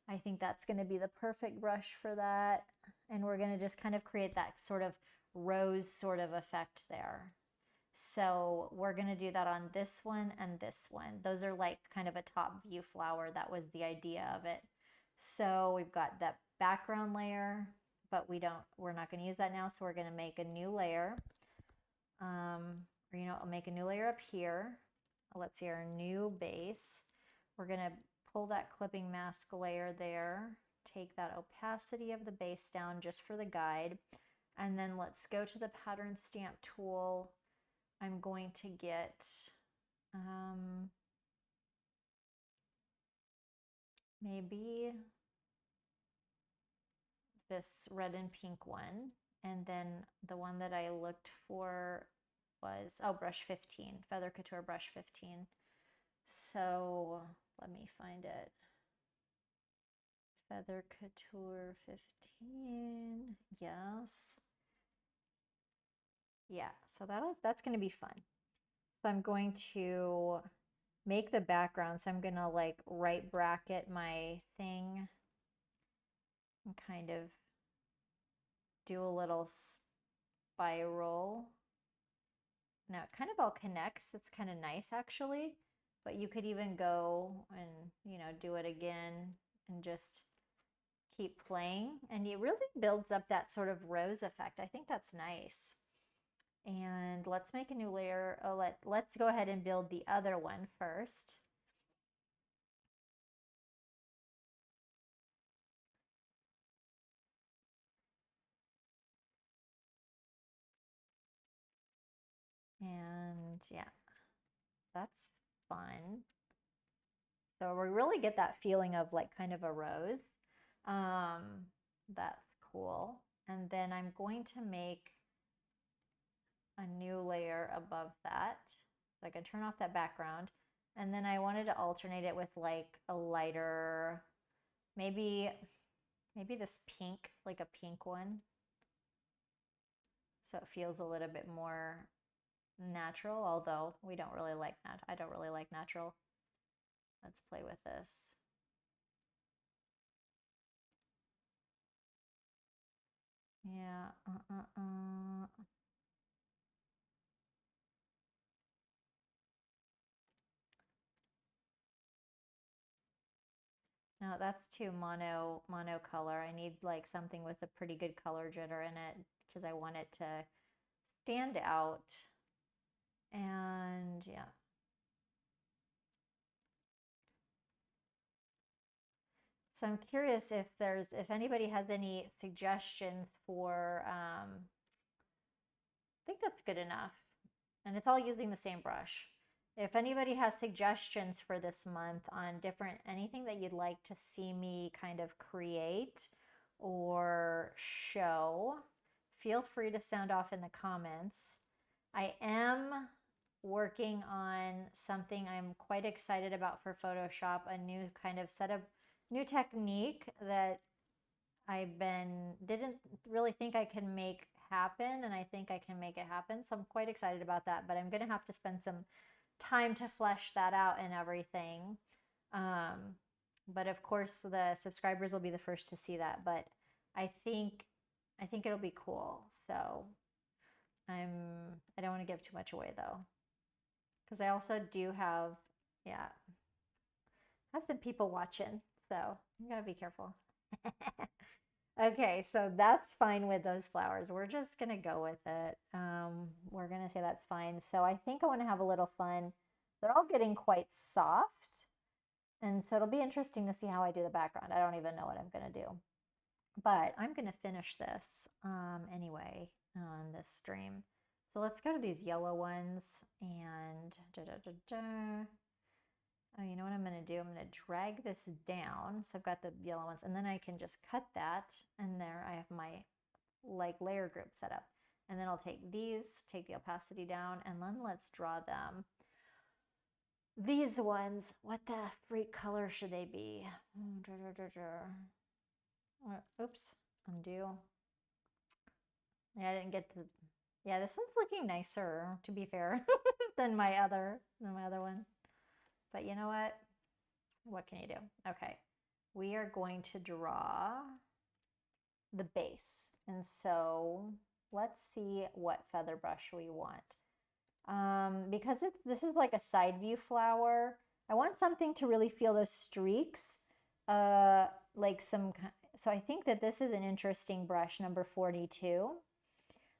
I think that's going to be the perfect brush for that. And we're going to just kind of create that sort of rose sort of effect there. So we're going to do that on this one and this one. Those are like kind of a top view flower. That was the idea of it. So we've got that background layer, but we're not going to use that now. So we're going to make a new layer. I'll make a new layer up here. Let's see, our new base. We're going to pull that clipping mask layer there, take that opacity of the base down just for the guide, and then let's go to the pattern stamp tool. I'm going to get maybe this red and pink one, and then the one that I looked for was, brush 15, Feather Couture brush 15. So let me find it. Feather Couture 15, yes. Yeah, so that's going to be fun. So I'm going to make the background. So I'm going to like right bracket my thing and kind of do a little spiral. Now it kind of all connects. It's kind of nice actually, but you could even go and, do it again and just keep playing. And it really builds up that sort of rose effect. I think that's nice. And let's make a new layer. Let's go ahead and build the other one first. And yeah, that's fun. So we really get that feeling of like kind of a rose. That's cool. And then I'm going to make a new layer above that. So I can turn off that background. And then I wanted to alternate it with like a lighter, maybe this pink, like a pink one. So it feels a little bit more natural, although I don't really like natural. Let's play with this. Yeah, No, that's too monocolor. I need like something with a pretty good color jitter in it because I want it to stand out. And yeah. So I'm curious if anybody has any suggestions for, I think that's good enough. And it's all using the same brush. If anybody has suggestions for this month on anything that you'd like to see me kind of create or show, feel free to sound off in the comments. I am working on something I'm quite excited about for Photoshop, a new kind of set of new technique that didn't really think I can make happen, and I think I can make it happen. So I'm quite excited about that, but I'm going to have to spend some time to flesh that out and everything. But of course, the subscribers will be the first to see that. But I think it'll be cool. So I don't want to give too much away though, because I also do have some people watching, so you gotta be careful. Okay, so that's fine with those flowers. We're just gonna go with it. We're gonna say that's fine. So I think I want to have a little fun. They're all getting quite soft, and so it'll be interesting to see how I do the background. I don't even know what I'm gonna do, but I'm gonna finish this anyway on this stream. So let's go to these yellow ones and Oh, you know what I'm going to do? I'm going to drag this down. So I've got the yellow ones, and then I can just cut that. And there I have my like layer group set up. And then I'll take these, take the opacity down, and then let's draw them. These ones, what the freak color should they be? Oops, undo. Yeah, I didn't get to. Yeah, this one's looking nicer, to be fair, than my other one. But you know what? What can you do? Okay, we are going to draw the base. And so let's see what feather brush we want. Because this is like a side view flower, I want something to really feel those streaks. Like some, so I think that this is an interesting brush, number 42.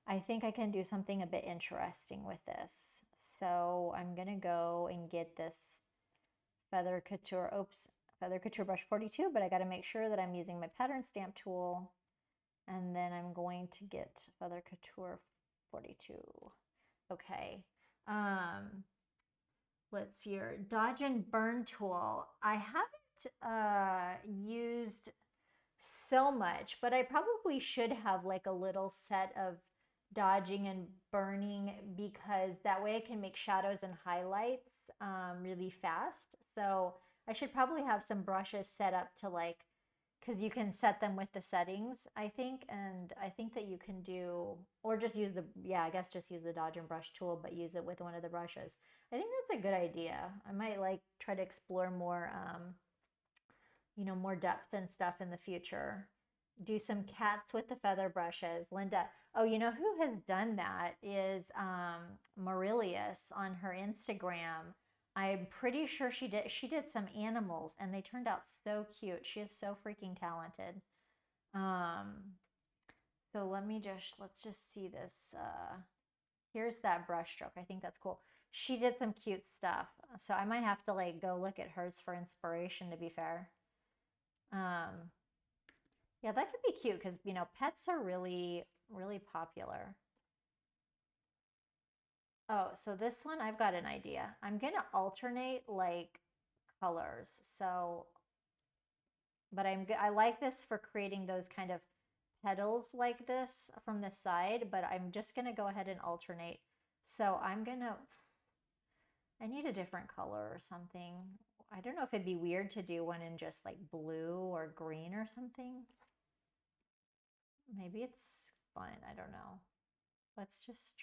I think I can do something a bit interesting with this. So I'm gonna go and get this Feather Couture, Feather Couture brush 42, but I gotta make sure that I'm using my pattern stamp tool. And then I'm going to get Feather Couture 42. Okay. Let's see here. Dodge and burn tool. I haven't used so much, but I probably should have like a little set of dodging and burning, because that way I can make shadows and highlights really fast. So I should probably have some brushes set up to like, because you can set them with the settings, I think. And I think that you can do, or just use the, yeah, I guess just use the dodge and brush tool, but use it with one of the brushes. I think that's a good idea. I might like try to explore more, more depth and stuff in the future. Do some cats with the feather brushes. Linda, oh, you know who has done that is Maurilius on her Instagram. I'm pretty sure she did some animals, and they turned out so cute. She is so freaking talented. So let's just see this. Here's that brush stroke. I think that's cool. She did some cute stuff. So I might have to like go look at hers for inspiration, to be fair. Yeah, that could be cute because, pets are really, really popular. Oh, so this one, I've got an idea. I'm going to alternate like colors. So, but I like this for creating those kind of petals like this from the side, but I'm just going to go ahead and alternate. So I need a different color or something. I don't know if it'd be weird to do one in just like blue or green or something. Maybe it's fun. I don't know. Let's just,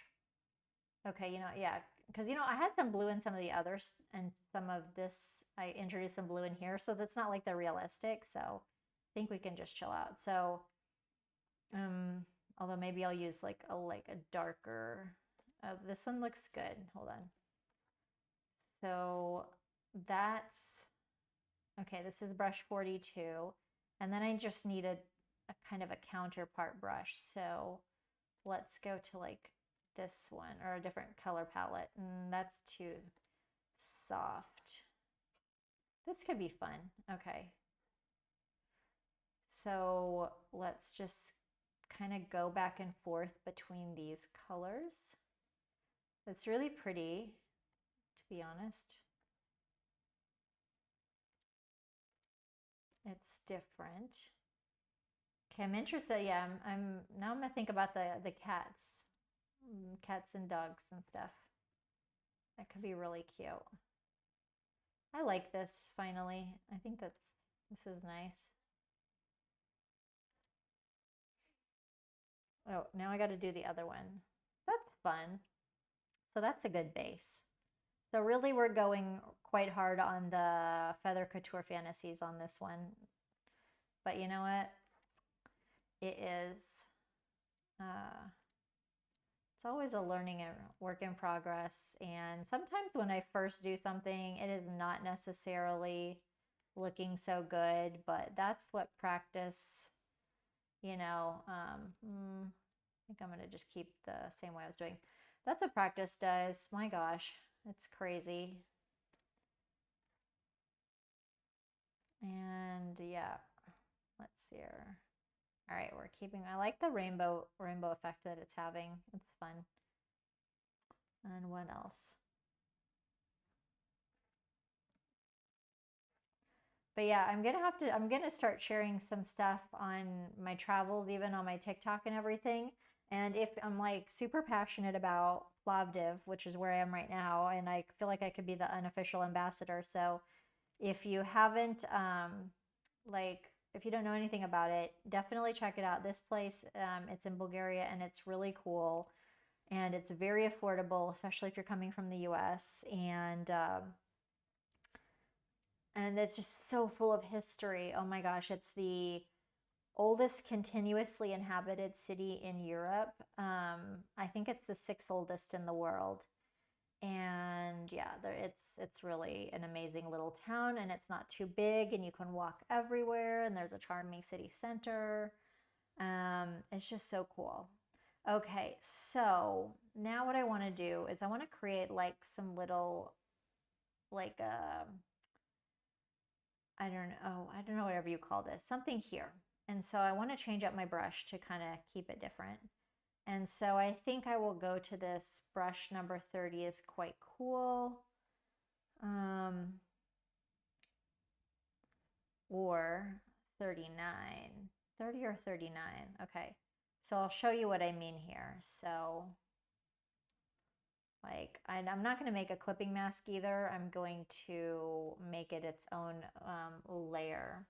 okay, yeah, because, I had some blue in some of the others, and some of this, I introduced some blue in here, so that's not like they're realistic, so I think we can just chill out. So, although maybe I'll use like a darker, this one looks good. Hold on. So that's, okay, this is brush 42, and then I just need a kind of a counterpart brush. So let's go to like this one, or a different color palette. That's too soft. This could be fun. Okay. So let's just kind of go back and forth between these colors. It's really pretty, to be honest. It's different. Okay, I'm interested. Yeah, I'm now I'm gonna think about the cats, cats and dogs and stuff. That could be really cute. I like this finally. I think this is nice. Oh, now I got to do the other one. That's fun. So that's a good base. So really we're going quite hard on the Feather Couture Fantasies on this one. But you know what? It is, it's always a learning and work in progress. And sometimes when I first do something, it is not necessarily looking so good, but that's what practice, I think I'm going to just keep the same way I was doing. That's what practice does. My gosh, it's crazy. And yeah, let's see here. All right, we're keeping, I like the rainbow effect that it's having. It's fun. And what else? But yeah, I'm gonna start sharing some stuff on my travels, even on my TikTok and everything. And if I'm like super passionate about Plovdiv, which is where I am right now, and I feel like I could be the unofficial ambassador. So if you haven't, like, if you don't know anything about it, definitely check it out. This place, it's in Bulgaria and it's really cool and it's very affordable, especially if you're coming from the US. And it's just so full of history. Oh my gosh, it's the oldest continuously inhabited city in Europe. I think it's the sixth oldest in the world. And yeah, it's really an amazing little town, and it's not too big, and you can walk everywhere. And there's a charming city center. It's just so cool. Okay, so now what I want to do is I want to create like some little like I don't know whatever you call this, something here. And so I want to change up my brush to kind of keep it different. And so I think I will go to this brush number 30 is quite cool. Um, or 39, 30 or 39. Okay. So I'll show you what I mean here. So like, I'm not going to make a clipping mask either. I'm going to make it its own layer.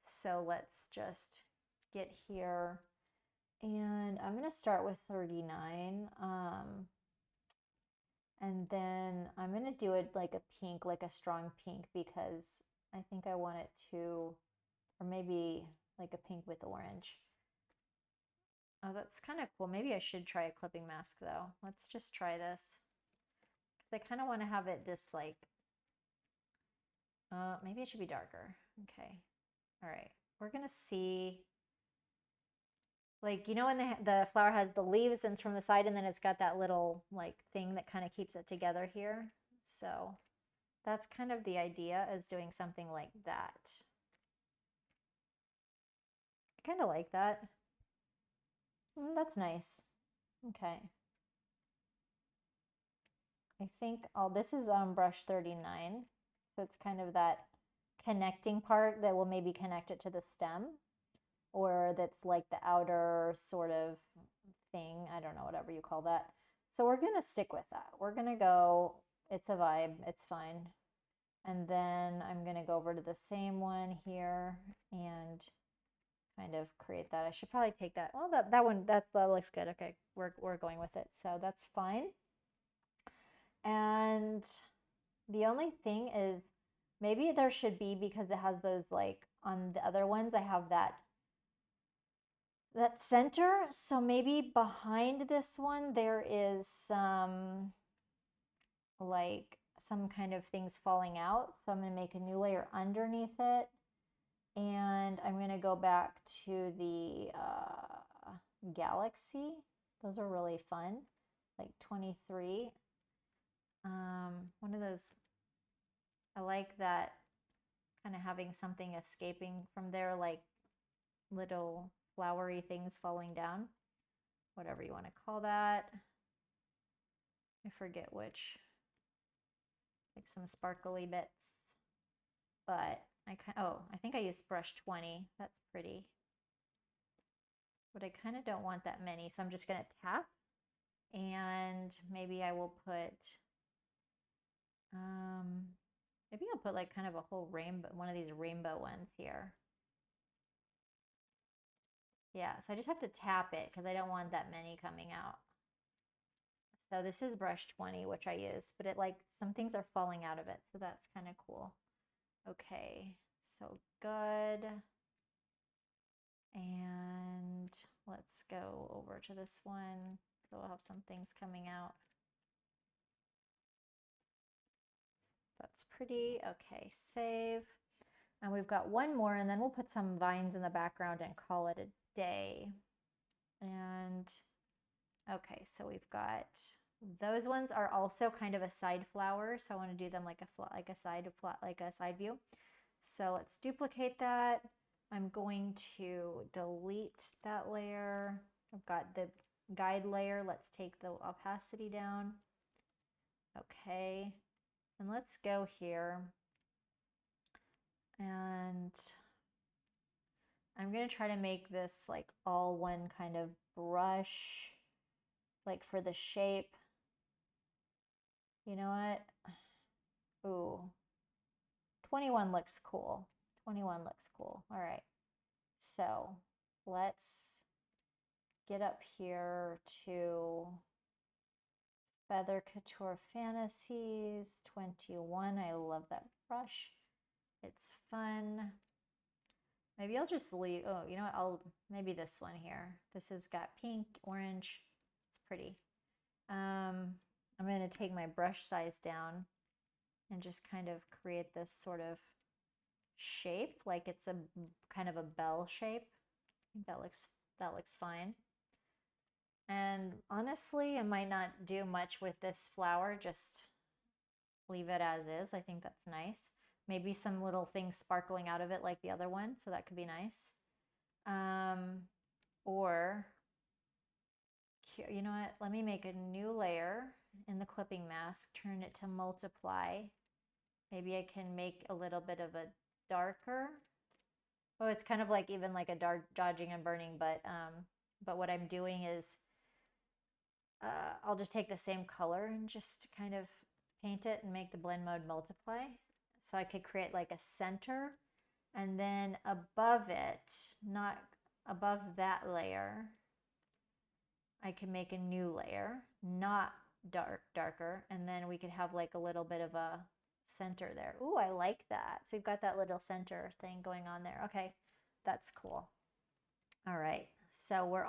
So let's just get here. And I'm going to start with 39. And then I'm going to do it like a pink, like a strong pink, because I think I want it to, or maybe like a pink with orange. Oh, that's kind of cool. Maybe I should try a clipping mask though. Let's just try this. Because I kind of want to have it this like, maybe it should be darker. Okay. All right. We're going to see, like, you know, when the flower has the leaves and it's from the side, and then it's got that little like thing that kind of keeps it together here. So that's kind of the idea, is doing something like that. I kind of like that. That's nice. Okay. I think, oh, this is on brush 39. So it's kind of that connecting part that will maybe connect it to the stem, or that's like the outer sort of thing. I don't know, whatever you call that. So we're going to stick with that. We're going to go, it's a vibe, it's fine. And then I'm going to go over to the same one here and kind of create that. I should probably take that. Well, that one, that looks good. Okay, we're going with it. So that's fine. And the only thing is, maybe there should be, because it has those like on the other ones, I have that center. So maybe behind this one there is some like some kind of things falling out. So I'm going to make a new layer underneath it. And I'm going to go back to the galaxy. Those are really fun. Like 23. One of those, I like that, kind of having something escaping from there, like little flowery things falling down, whatever you want to call that. I forget which, like some sparkly bits, but I think I used brush 20. That's pretty. But I kind of don't want that many, so I'm just going to tap, and maybe I will put, maybe I'll put like kind of a whole rainbow, one of these rainbow ones here. Yeah, so I just have to tap it because I don't want that many coming out. So this is brush 20, which I use, but it like, some things are falling out of it, so that's kind of cool. Okay, so good. And let's go over to this one. So we'll have some things coming out. That's pretty. Okay, save. And we've got one more, and then we'll put some vines in the background and call it a day. And okay, so we've got, those ones are also kind of a side flower, so I want to do them like a side view. So let's duplicate that. I'm going to delete that layer. I've got the guide layer. Let's take the opacity down. Okay, and let's go here. And I'm going to try to make this like all one kind of brush, like for the shape. You know what? Ooh, 21 looks cool. 21 looks cool. All right. So let's get up here to Feather Couture Fantasies 21. I love that brush. It's fun. Maybe I'll just leave, oh, you know what, maybe this one here. This has got pink, orange, it's pretty. I'm gonna take my brush size down and just kind of create this sort of shape, like it's a kind of a bell shape. I think that looks fine. And honestly, I might not do much with this flower, just leave it as is. I think that's nice. Maybe some little things sparkling out of it like the other one, so that could be nice. Or, you know what, let me make a new layer in the clipping mask, turn it to multiply. Maybe I can make a little bit of a darker. Oh, it's kind of like even like a dark dodging and burning, but what I'm doing is I'll just take the same color and just kind of paint it and make the blend mode multiply. So I could create like a center, and then above it, not above that layer, I can make a new layer, not darker, and then we could have like a little bit of a center there. Ooh, I like that. So we've got that little center thing going on there. Okay, that's cool. All right, so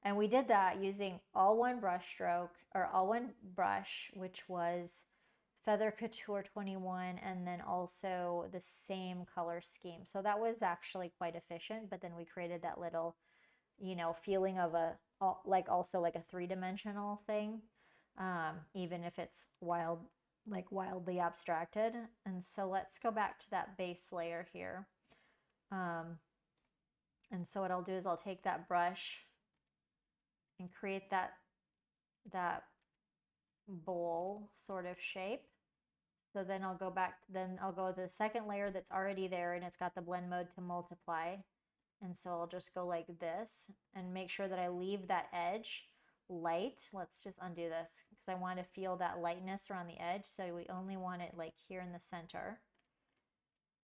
and we did that using all one brush stroke, or all one brush, which was Feather Couture 21, and then also the same color scheme. So that was actually quite efficient, but then we created that little, you know, feeling of a, like also like a three-dimensional thing, even if it's wildly abstracted. And so let's go back to that base layer here. And so what I'll do is I'll take that brush and create that bowl sort of shape. So then I'll go back, then I'll go to the second layer that's already there, and it's got the blend mode to multiply. And so I'll just go like this and make sure that I leave that edge light. Let's just undo this because I want to feel that lightness around the edge. So we only want it like here in the center.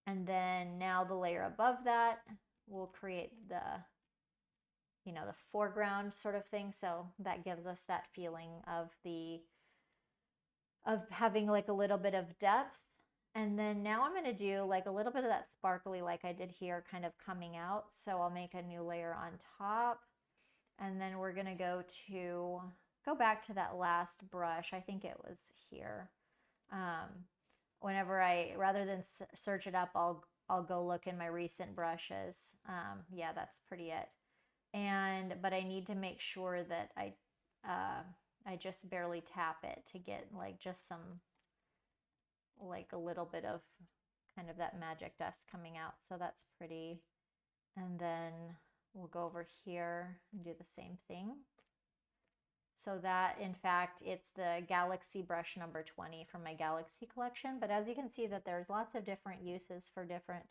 And then now the layer above that will create the, you know, the foreground sort of thing. So that gives us that feeling of having like a little bit of depth. And then now I'm going to do like a little bit of that sparkly like I did here kind of coming out. So I'll make a new layer on top. And then we're going to go back to that last brush. I think it was here. Whenever rather than search it up, I'll go look in my recent brushes. Yeah, that's pretty it. But I need to make sure that I just barely tap it to get like just some, like a little bit of kind of that magic dust coming out. So that's pretty. And then we'll go over here and do the same thing. So that, in fact, it's the Galaxy brush number 20 from my Galaxy collection. But as you can see that there's lots of different uses for different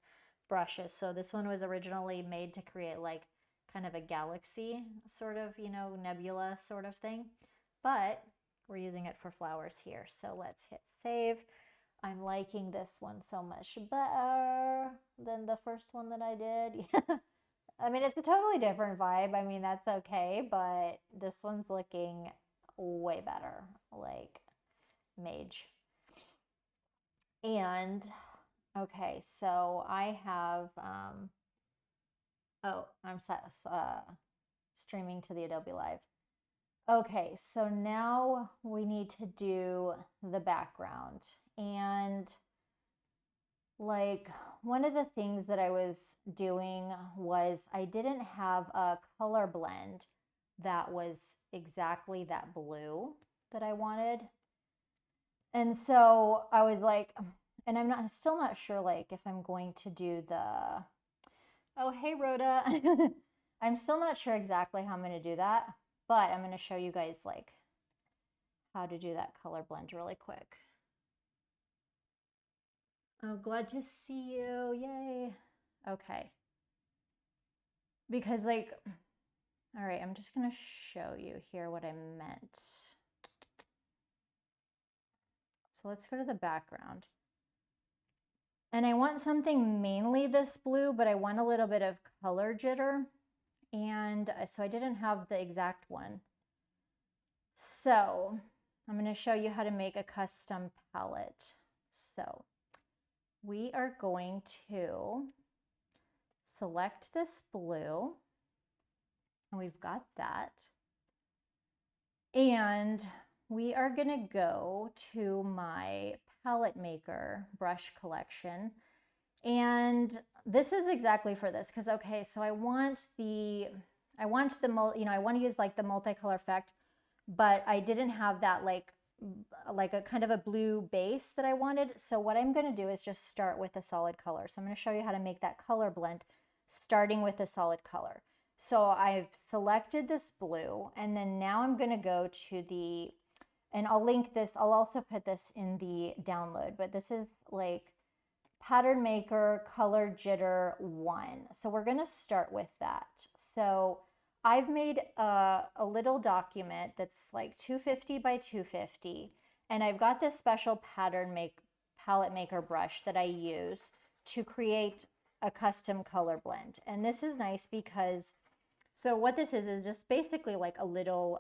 brushes. So this one was originally made to create like kind of a galaxy sort of, you know, nebula sort of thing. But we're using it for flowers here. So let's hit save. I'm liking this one so much better than the first one that I did. I mean, it's a totally different vibe. I mean, that's okay, but this one's looking way better, like mage. And okay, so I have, oh, I'm streaming to the Adobe Live. Okay, so now we need to do the background. And like one of the things that I was doing was I didn't have a color blend that was exactly that blue that I wanted. And so I was like, and still not sure like if I'm going to do the, oh, hey, Rhoda. I'm still not sure exactly how I'm going to do that, but I'm going to show you guys like how to do that color blend really quick. Oh, glad to see you. Yay. Okay. because like, all right, I'm just going to show you here what I meant. So let's go to the background. And I want something mainly this blue, but I want a little bit of color jitter. And so I didn't have the exact one. So I'm going to show you how to make a custom palette. So we are going to select this blue, and we've got that. And we are going to go to my palette maker brush collection. And this is exactly for this, because okay, so I want to use like the multicolor effect, but I didn't have that like a kind of a blue base that I wanted. So what I'm going to do is just start with a solid color. So I'm going to show you how to make that color blend starting with a solid color. So I've selected this blue, and then now I'm going to go to the, and I'll link this, I'll also put this in the download, but this is like Pattern Maker Color Jitter 1. So we're going to start with that. So I've made a little document that's like 250 by 250, and I've got this special palette maker brush that I use to create a custom color blend. And this is nice because, so what this is just basically like a little,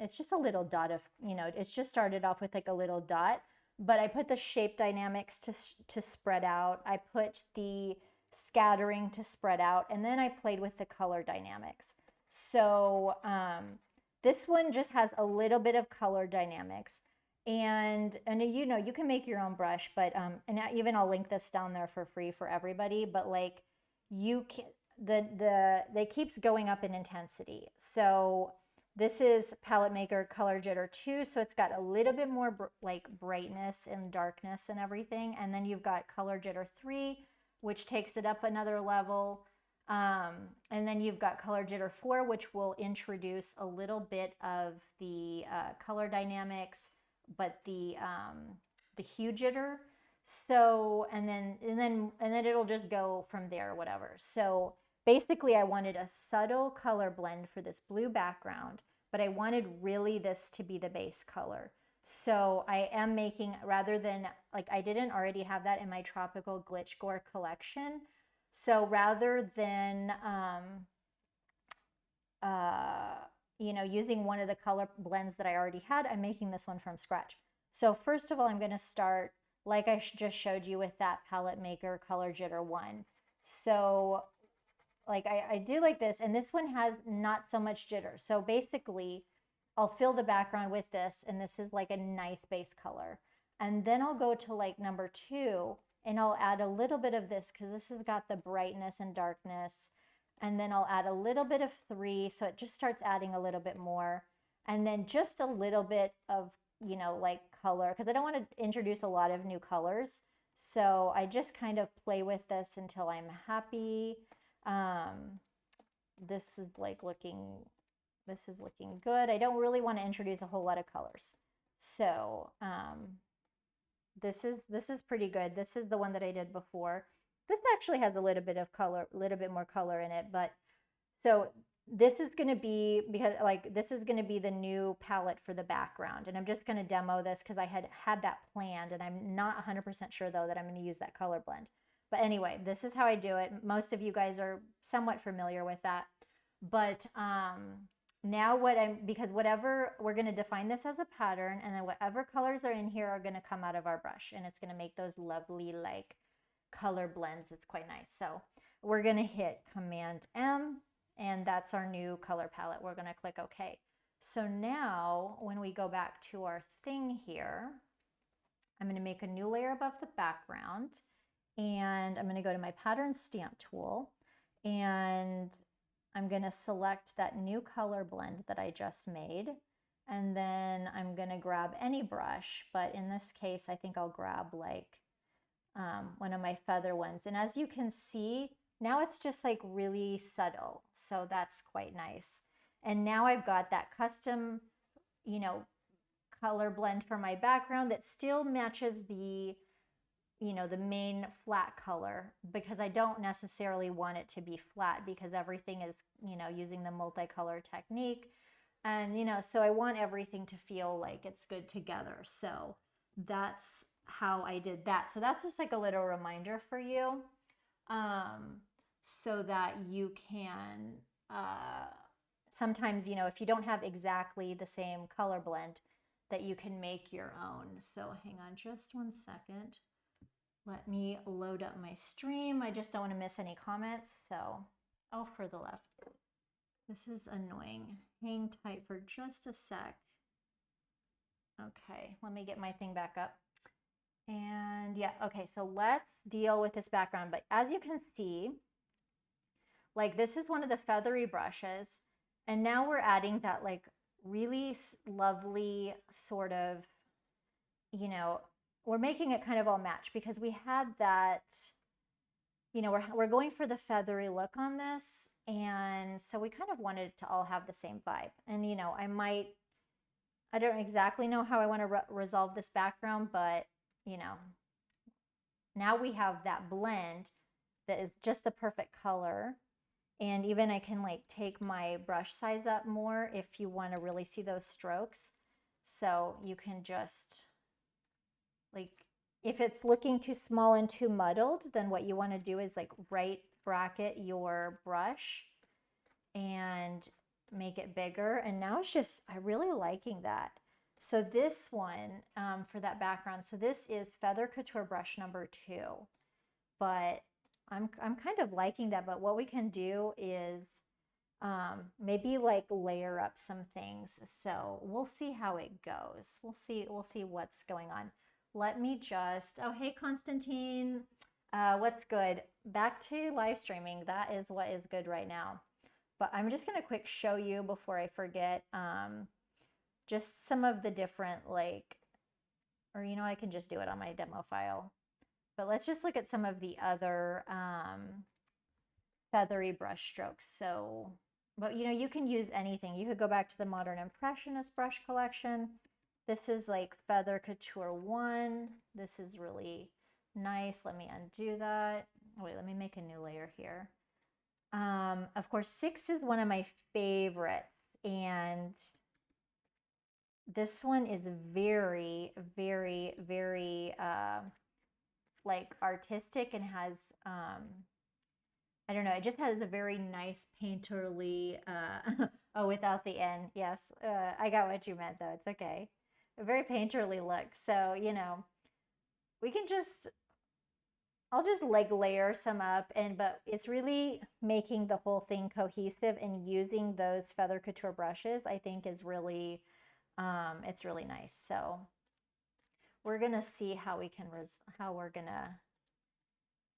it's just a little dot of, it's just started off with like a little dot, but I put the shape dynamics to spread out. I put the scattering to spread out, and then I played with the color dynamics. So this one just has a little bit of color dynamics, and you can make your own brush, but and even I'll link this down there for free for everybody. But like you can, it keeps going up in intensity. So this is Palette Maker Color Jitter 2, so it's got a little bit more like brightness and darkness and everything. And then you've got Color Jitter 3, which takes it up another level. And then you've got Color Jitter 4, which will introduce a little bit of the color dynamics, but the hue jitter. So and then it'll just go from there, whatever. So basically, I wanted a subtle color blend for this blue background, but I wanted really this to be the base color. So I am making, rather than, like, I didn't already have that in my Tropical Glitch Gore collection. So rather than, using one of the color blends that I already had, I'm making this one from scratch. So first of all, I'm going to start, like I just showed you with that Palette Maker Color Jitter 1. So like I do like this, and this one has not so much jitter. So basically, I'll fill the background with this, and this is like a nice base color. And then I'll go to like number 2, and I'll add a little bit of this because this has got the brightness and darkness. And then I'll add a little bit of 3, so it just starts adding a little bit more. And then just a little bit of, like color, because I don't want to introduce a lot of new colors. So I just kind of play with this until I'm happy. This is looking good. I don't really want to introduce a whole lot of colors. So this is pretty good. This is the one that I did before. This actually has a little bit of color, a little bit more color in it, but so this is going to be, because like this is going to be the new palette for the background, and I'm just going to demo this because I had that planned, and I'm not 100% sure though that I'm going to use that color blend. But anyway, this is how I do it. Most of you guys are somewhat familiar with that. But now because whatever, we're going to define this as a pattern, and then whatever colors are in here are going to come out of our brush, and it's going to make those lovely like color blends. It's quite nice. So we're going to hit Command M, and that's our new color palette. We're going to click OK. So now when we go back to our thing here, I'm going to make a new layer above the background, and I'm going to go to my pattern stamp tool, and I'm going to select that new color blend that I just made, and then I'm going to grab any brush, but in this case I think I'll grab like one of my feather ones. And as you can see, now it's just like really subtle, so that's quite nice. And now I've got that custom, color blend for my background that still matches the you know, the main flat color, because I don't necessarily want it to be flat because everything is, you know, using the multicolor technique. And, you know, so I want everything to feel like it's good together. So that's how I did that. So that's just like a little reminder for you, um, so that you can, sometimes, you know, if you don't have exactly the same color blend, that you can make your own. So hang on just one second. Let me load up my stream. I just don't want to miss any comments. So, oh, for the left. This is annoying. Hang tight for just a sec. Okay, let me get my thing back up. And yeah, okay, so let's deal with this background. But as you can see, like this is one of the feathery brushes. And now we're adding that like really lovely sort of, you know, we're making it kind of all match because we had that, you know, we're going for the feathery look on this. And so we kind of wanted it to all have the same vibe. And, you know, I don't exactly know how I want to resolve this background, but, you know, now we have that blend that is just the perfect color. And even I can like take my brush size up more if you want to really see those strokes. So you can just like, if it's looking too small and too muddled, then what you want to do is like right bracket your brush and make it bigger. And now it's just, I'm really liking that. So this one, for that background, so this is Feather Couture brush number 2. But I'm kind of liking that. But what we can do is maybe like layer up some things. So we'll see how it goes. We'll see what's going on. Let me just, oh, hey, Constantine, what's good? Back to live streaming. That is what is good right now. But I'm just going to quick show you before I forget, just some of the different like, or you know, I can just do it on my demo file. But let's just look at some of the other feathery brush strokes. So, but you know, you can use anything. You could go back to the Modern Impressionist brush collection. This is like Feather Couture 1. This is really nice. Let me undo that. Oh, wait, let me make a new layer here. Of course, 6 is one of my favorites. And this one is very, very, very like artistic and has, I don't know, it just has a very nice painterly, oh, without the N. Yes, I got what you meant though. It's okay. A very painterly look. So, you know, we can just, I'll just like layer some up, and but it's really making the whole thing cohesive, and using those Feather Couture brushes I think is really, it's really nice. So we're gonna see how we can how we're gonna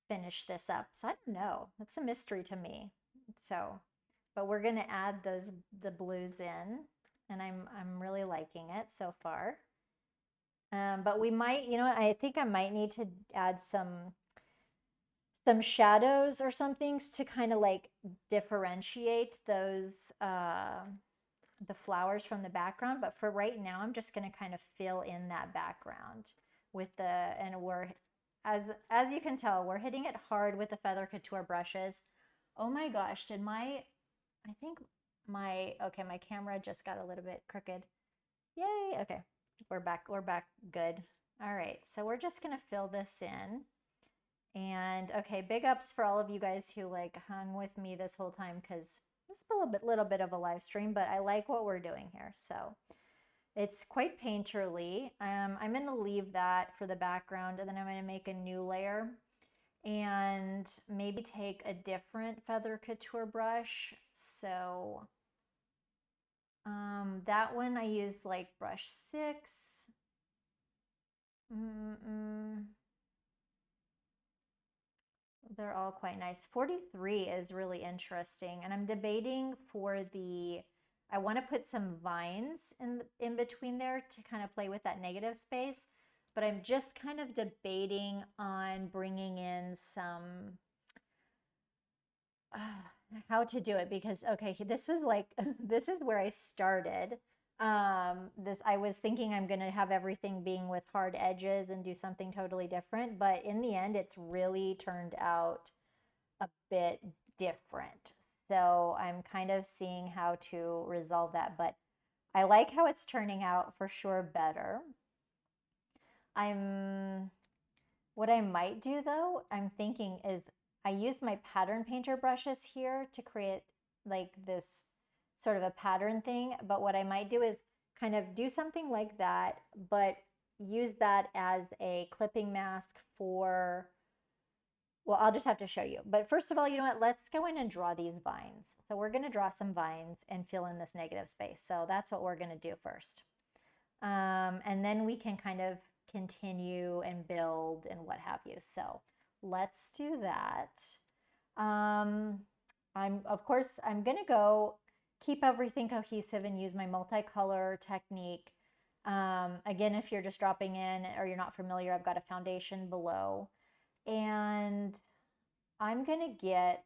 finish this up. So I don't know, it's a mystery to me. So, but we're gonna add the blues in, and I'm really liking it so far. But we might, you know, I think I might need to add some shadows or some things to kind of like differentiate those the flowers from the background. But for right now, I'm just going to kind of fill in that background with the, and we're, as you can tell, we're hitting it hard with the Feather Couture brushes. Oh my gosh, I think okay, my camera just got a little bit crooked. Yay, okay, we're back good. All right, so we're just gonna fill this in. And okay, big ups for all of you guys who like hung with me this whole time, because it's a little bit of a live stream, but I like what we're doing here. So it's quite painterly. I'm going to leave that for the background, and then I'm going to make a new layer and maybe take a different Feather Couture brush. So that one I used like brush 6. They're all quite nice. 43 is really interesting. And I'm debating for I want to put some vines in between there to kind of play with that negative space. But I'm just kind of debating on bringing in some, how to do it, because, okay, this was like, this is where I started. This I was thinking I'm gonna have everything being with hard edges and do something totally different, but in the end, it's really turned out a bit different. So I'm kind of seeing how to resolve that, but I like how it's turning out for sure better. I'm What I might do though, I'm thinking is I use my pattern painter brushes here to create like this sort of a pattern thing. But what I might do is kind of do something like that, but use that as a clipping mask for, well, I'll just have to show you. But first of all, you know what? Let's go in and draw these vines. So we're going to draw some vines and fill in this negative space. So that's what we're going to do first. And then we can kind of continue and build and what have you. So let's do that. Um, of course, I'm going to go keep everything cohesive and use my multicolor technique. Again, if you're just dropping in or you're not familiar, I've got a foundation below. And I'm going to get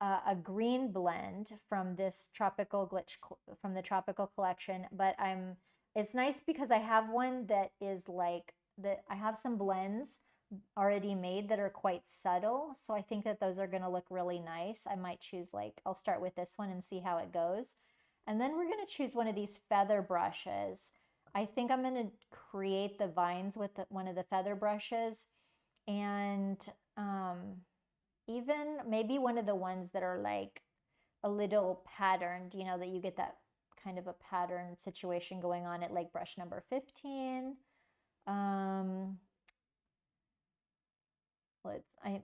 a green blend from this tropical glitch from the tropical collection, but it's nice because I have one that is like that. I have some blends already made that are quite subtle, so I think that those are going to look really nice. I might choose, like, I'll start with this one and see how it goes, and then we're going to choose one of these feather brushes. I think I'm going to create the vines with one of the feather brushes, and even maybe one of the ones that are like a little patterned, that you get that kind of a pattern situation going on at like brush number 15. Um,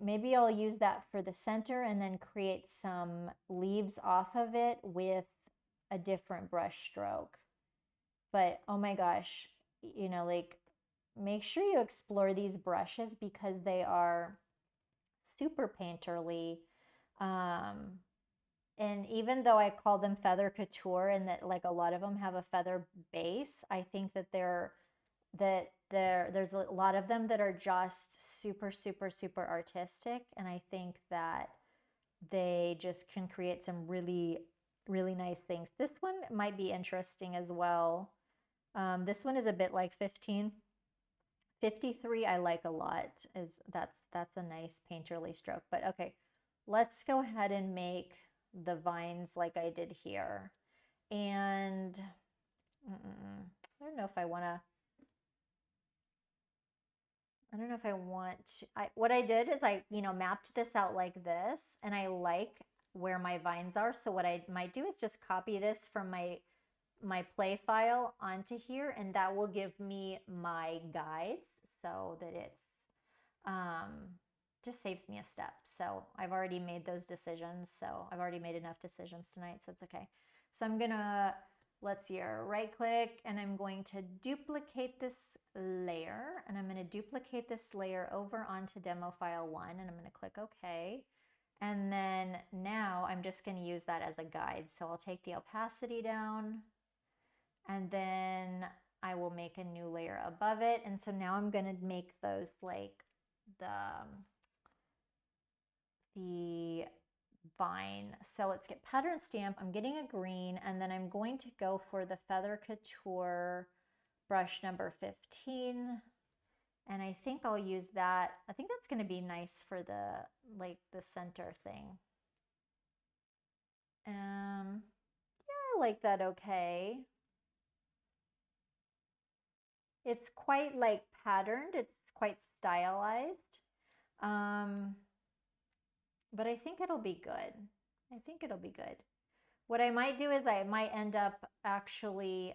maybe I'll use that for the center and then create some leaves off of it with a different brush stroke. But oh my gosh, like make sure you explore these brushes because they are super painterly. Um, and even though I call them feather couture and that like a lot of them have a feather base, I think that there's a lot of them that are just super, super, super artistic. And I think that they just can create some really, really nice things. This one might be interesting as well. This one is a bit like 15. 53 I like a lot. That's a nice painterly stroke. But okay, let's go ahead and make the vines like I did here. And I don't know if I want to I don't know if I want to, what I did is I, mapped this out like this, and I like where my vines are. So what I might do is just copy this from my play file onto here, and that will give me my guides so that it's just saves me a step. So I've already made those decisions. So I've already made enough decisions tonight, so it's okay. So I'm gonna, let's see here, right click, and I'm going to duplicate this layer, and I'm gonna duplicate this layer over onto demo file 1, and I'm gonna click OK. And then now I'm just gonna use that as a guide. So I'll take the opacity down, and then I will make a new layer above it. And so now I'm gonna make those like the vine. So let's get pattern stamp. I'm getting a green, and then I'm going to go for the Feather Couture brush number 15. And I think I'll use that. I think that's going to be nice for the center thing. Yeah, I like that okay. It's quite like patterned. It's quite stylized. Um, but I think it'll be good. I think it'll be good. What I might do is I might end up actually,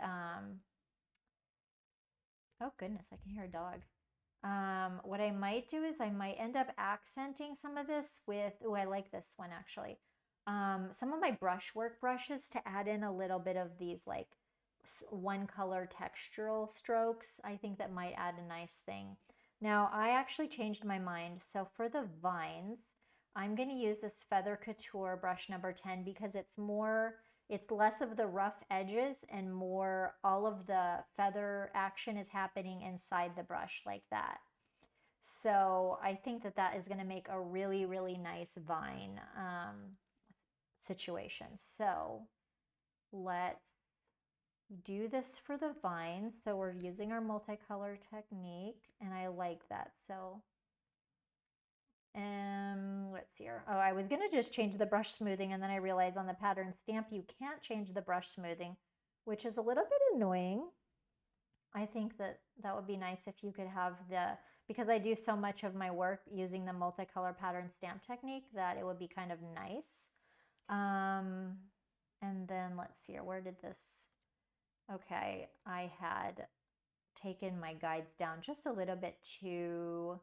oh goodness, I can hear a dog. What I might do is I might end up accenting some of this with, oh, I like this one actually. Some of my brushwork brushes to add in a little bit of these like one color textural strokes. I think that might add a nice thing. Now I actually changed my mind. So for the vines, I'm going to use this Feather Couture brush number 10 because it's less of the rough edges and more all of the feather action is happening inside the brush like that. So I think that that is going to make a really, really nice vine situation. So let's do this for the vines. So we're using our multicolor technique, and I like that. So let's see here. Oh, I was gonna just change the brush smoothing, and then I realized on the pattern stamp you can't change the brush smoothing, which is a little bit annoying. I think that that would be nice if you could have because I do so much of my work using the multicolor pattern stamp technique that it would be kind of nice. Um, and then let's see here, where did this, okay, I had taken my guides down just a little bit too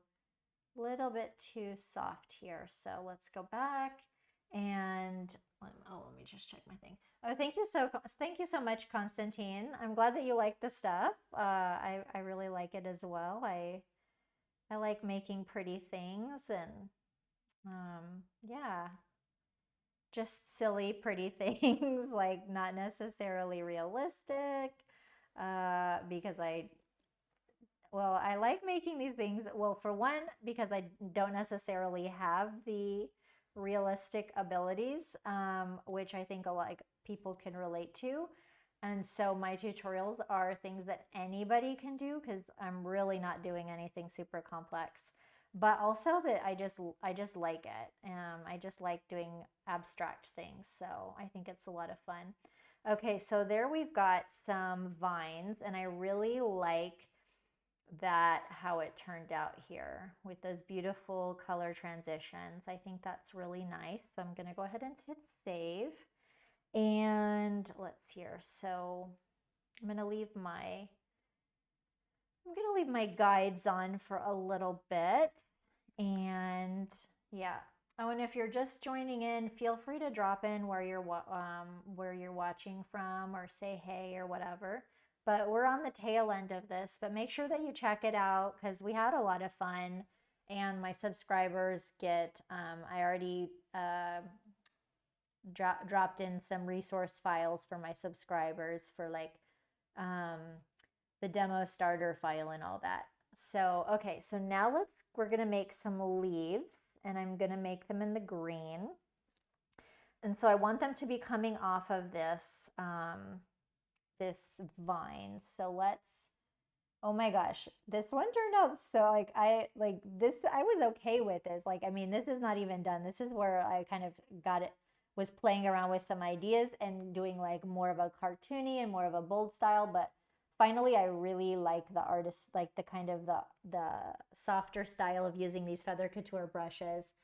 soft here. So let's go back and let me just check my thing. Oh, thank you so much, Constantine. I'm glad that you like the stuff. I really like it as well. I like making pretty things and yeah, just silly, pretty things, like not necessarily realistic. Because I like making these things. Well, for one, because I don't necessarily have the realistic abilities, which I think a lot of people can relate to. And so my tutorials are things that anybody can do because I'm really not doing anything super complex. But also that I just like it. I just like doing abstract things. So I think it's a lot of fun. Okay, so there we've got some vines, and I really like that how it turned out here with those beautiful color transitions. I think that's really nice. So I'm going to go ahead and hit save. And let's here. So I'm going to leave my guides on for a little bit. And yeah. Oh, and if you're just joining in, feel free to drop in where you're watching from, or say hey or whatever. But we're on the tail end of this. But make sure that you check it out because we had a lot of fun, and my subscribers get. I already dropped in some resource files for my subscribers for like um, the demo starter file and all that. So, okay, so now we're gonna make some leaves, and I'm gonna make them in the green. And so I want them to be coming off of this vine. So oh my gosh, this one turned out so like I was okay with this. Like, I mean, this is not even done. This is where I kind of was playing around with some ideas and doing like more of a cartoony and more of a bold style. But finally, I really like the artist, like the kind of the softer style of using these feather couture brushes.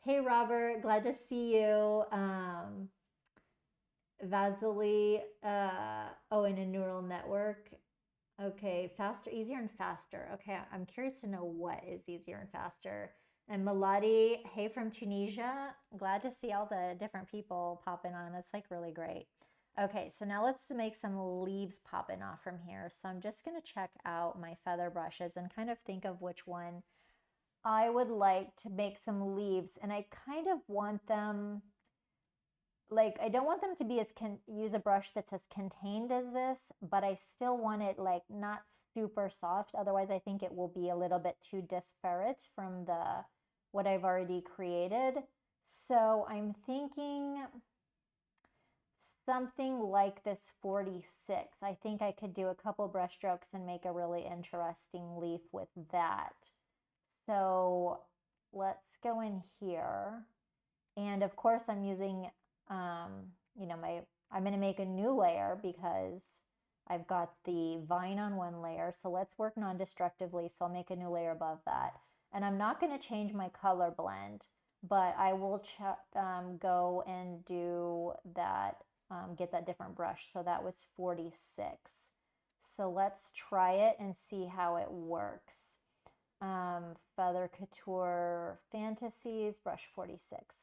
Hey, Robert, glad to see you. Vasily, in a neural network. Okay, faster, easier, and faster. Okay, I'm curious to know what is easier and faster. And Melody, hey from Tunisia. Glad to see all the different people popping on. That's like really great. Okay, so now let's make some leaves popping off from here. So I'm just going to check out my feather brushes and kind of think of which one I would like to make some leaves. And I kind of want them, like, I don't want them to be use a brush that's as contained as this, but I still want it like not super soft. Otherwise, I think it will be a little bit too disparate from what I've already created. So I'm thinking something like this 46. I think I could do a couple brush strokes and make a really interesting leaf with that. So let's go in here. And of course, I'm using, I'm going to make a new layer because I've got the vine on one layer. So let's work non-destructively. So I'll make a new layer above that. And I'm not going to change my color blend, but I will go and do that, get that different brush. So that was 46. So let's try it and see how it works. Feather Couture Fantasies, brush 46.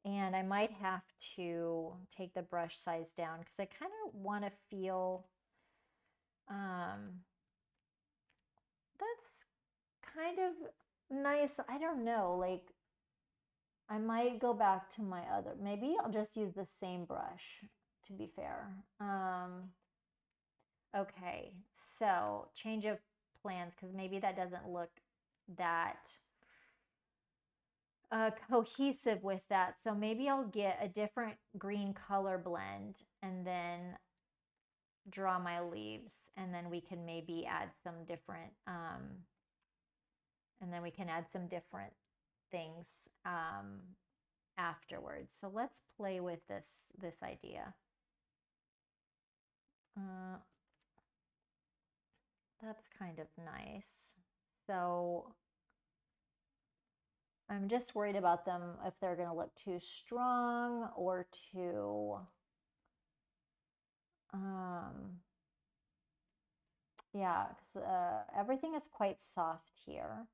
And I might have to take the brush size down because I kind of want to feel that's kind of nice. I don't know, like I might go back to my other, maybe I'll just use the same brush to be fair. Okay, so change of plans because maybe that doesn't look that cohesive with that. So maybe I'll get a different green color blend and then draw my leaves, and then we can maybe add some different, and then we can add some different things afterwards. So let's play with this idea. That's kind of nice. So I'm just worried about them if they're going to look too strong or too, yeah, because everything is quite soft here.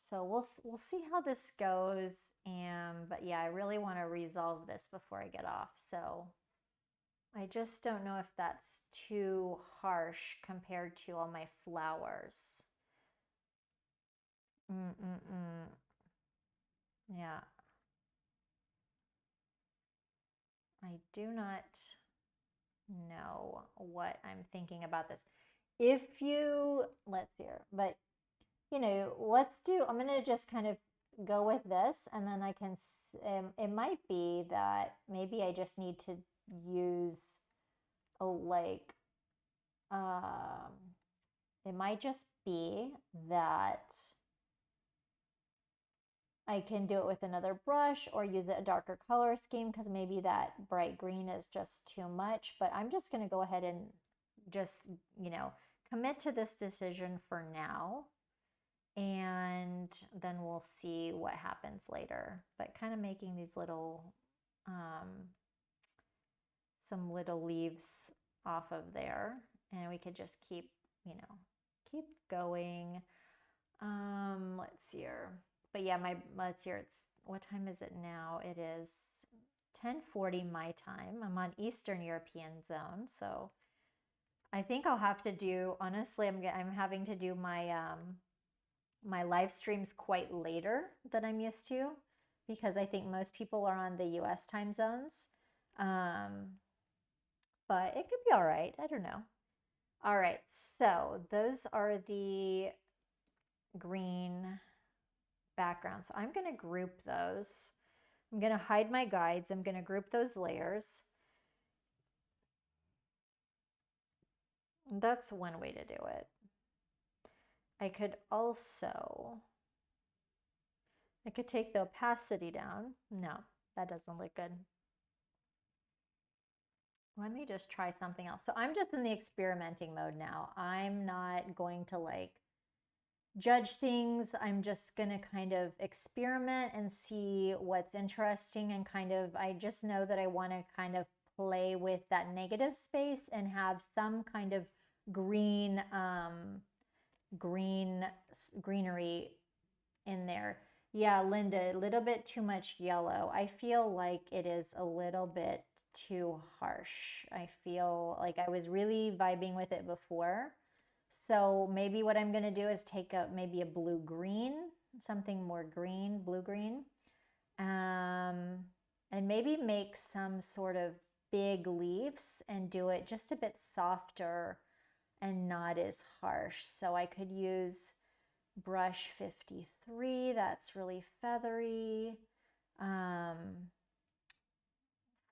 So we'll see how this goes. But yeah, I really want to resolve this before I get off. So I just don't know if that's too harsh compared to all my flowers. Yeah. I do not know what I'm thinking about this. If you, let's see here, but let's do, I'm going to just kind of go with this, and then I can, it might be that maybe I just need to use a like, it might just be that I can do it with another brush or use a darker color scheme because maybe that bright green is just too much. But I'm just going to go ahead and just, commit to this decision for now. And then we'll see what happens later. But kind of making these little, some little leaves off of there. And we could just keep, keep going. Let's see here. But yeah, let's see here. It's, what time is it now? It is 10:40 my time. I'm on Eastern European zone, so I think I'll have to do, honestly, I'm having to do my my live streams quite later than I'm used to, because I think most people are on the US time zones. But it could be all right. I don't know. All right, so those are the green background. So I'm going to group those. I'm going to hide my guides. I'm going to group those layers. That's one way to do it. I could take the opacity down. No, that doesn't look good. Let me just try something else. So I'm just in the experimenting mode now. I'm not going to like judge things. I'm just going to kind of experiment and see what's interesting, and kind of, I just know that I want to kind of play with that negative space and have some kind of greenery in there. Yeah, Linda, a little bit too much yellow. I feel like it is a little bit too harsh. I feel like I was really vibing with it before. So maybe what I'm going to do is take maybe a blue-green, something more green, blue-green, and maybe make some sort of big leaves and do it just a bit softer and not as harsh. So I could use brush 53, that's really feathery.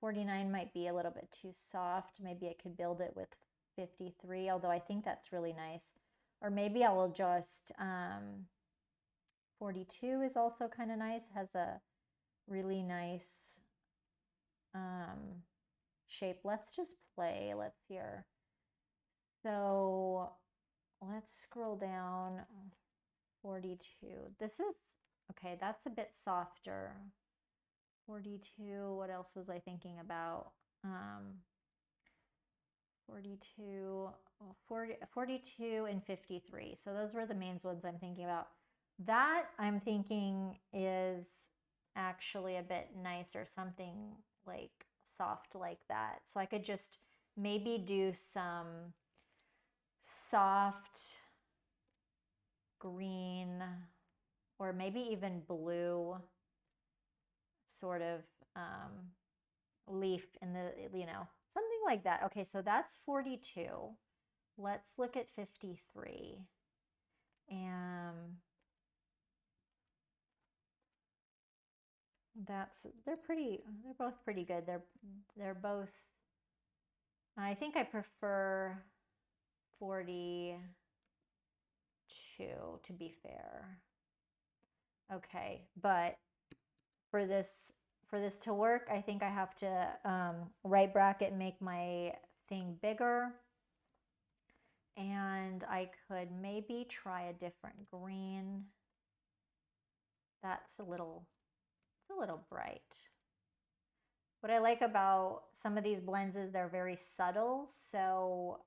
49 might be a little bit too soft. Maybe I could build it with 53, although I think that's really nice. Or maybe I will just, 42 is also kind of nice, has a really nice shape. Let's just play, let's hear. So let's scroll down. 42. This is, okay, that's a bit softer. 42, what else was I thinking about? 42, 42 and 53. So those were the main ones I'm thinking about. That I'm thinking is actually a bit nicer, something like soft like that. So I could just maybe do some soft green or maybe even blue sort of leaf in the, something like that. Okay, so that's 42. Let's look at 53. And they're both pretty good. They're both I think I prefer 42 to be fair. Okay, but for this to work, I think I have to right bracket make my thing bigger. And I could maybe try a different green. That's it's a little bright. What I like about some of these blends is they're very subtle. So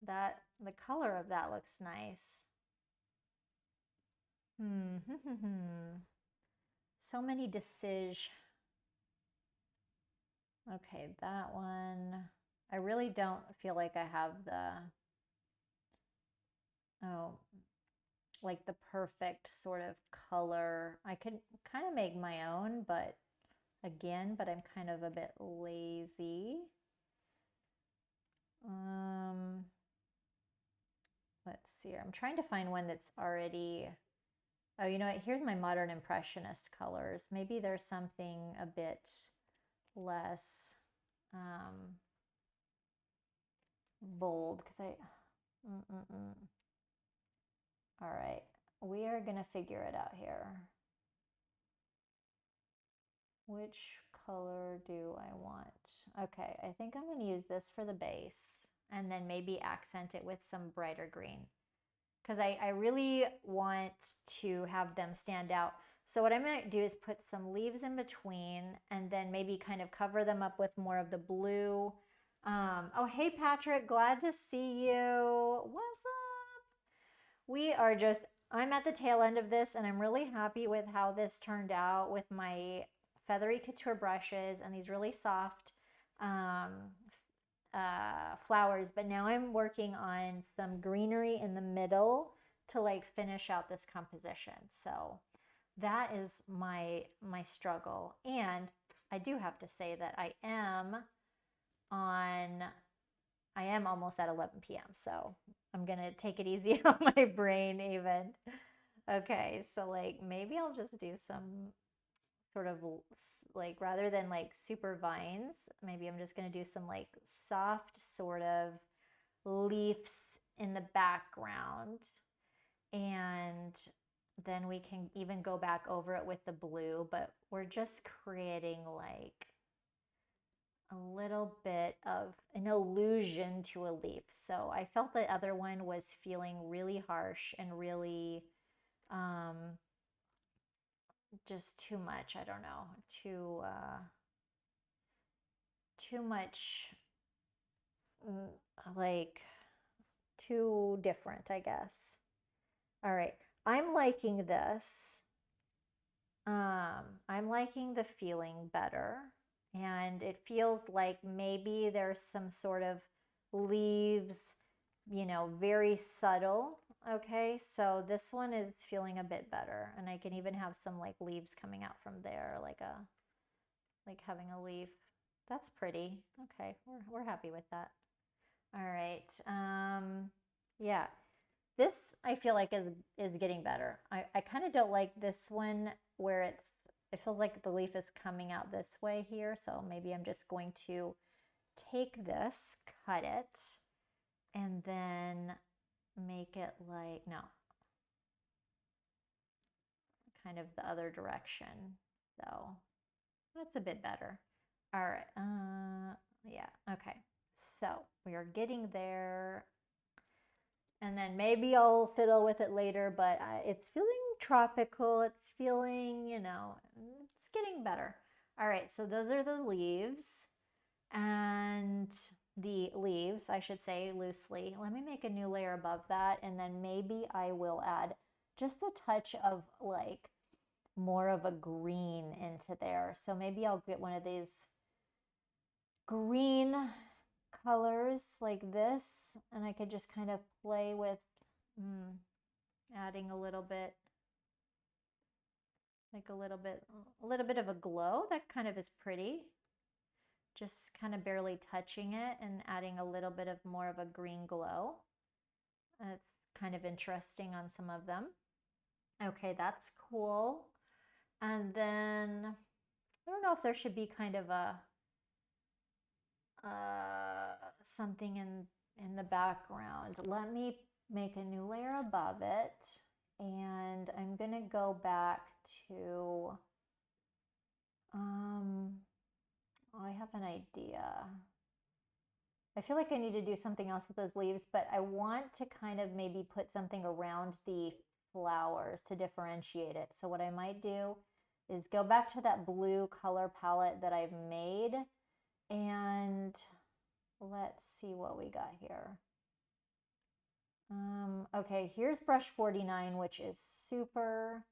that the color of that looks nice. So many decisions. Okay, that one. I really don't feel like I have like the perfect sort of color. I could kind of make my own, but I'm kind of a bit lazy. Let's see here. I'm trying to find one that's already, oh, you know what? Here's my modern impressionist colors. Maybe there's something a bit less bold because all right, we are gonna figure it out here. Which color do I want? Okay, I think I'm gonna use this for the base and then maybe accent it with some brighter green because I really want to have them stand out. So what I'm going to do is put some leaves in between and then maybe kind of cover them up with more of the blue. Oh, hey, Patrick, glad to see you. What's up? We are just, I'm at the tail end of this and I'm really happy with how this turned out with my Feathery Couture brushes and these really soft flowers. But now I'm working on some greenery in the middle to like finish out this composition. So that is my struggle. And I do have to say that I am almost at 11 p.m. So I'm going to take it easy on my brain even. Okay, so like maybe I'll just do some sort of like rather than like super vines, maybe I'm just going to do some like soft sort of leaves in the background. And then we can even go back over it with the blue, but we're just creating like a little bit of an illusion to a leaf. So I felt the other one was feeling really harsh and really just too much. I don't know, too much, like too different, I guess. All right, I'm liking this. I'm liking the feeling better, and it feels like maybe there's some sort of leaves, very subtle. Okay, so this one is feeling a bit better, and I can even have some like leaves coming out from there, like having a leaf. That's pretty. Okay, we're happy with that. All right. Yeah. This I feel like is getting better. I kind of don't like this one where it feels like the leaf is coming out this way here. So maybe I'm just going to take this, cut it, and then make it like, no, kind of the other direction. So that's a bit better. All right. Yeah. Okay. So we are getting there. And then maybe I'll fiddle with it later, but it's feeling tropical. It's feeling, it's getting better. All right, so those are the leaves. And the leaves, I should say loosely. Let me make a new layer above that, and then maybe I will add just a touch of like more of a green into there. So maybe I'll get one of these green colors like this, and I could just kind of play with adding a little bit, like a little bit of a glow. That kind of is pretty. Just kind of barely touching it and adding a little bit of more of a green glow. It's kind of interesting on some of them. Okay, that's cool. And then I don't know if there should be kind of a something in the background. Let me make a new layer above it, and I'm gonna go back to I have an idea. I feel like I need to do something else with those leaves, but I want to kind of maybe put something around the flowers to differentiate it. So what I might do is go back to that blue color palette that I've made, and let's see what we got here. Okay, here's brush 49, which is super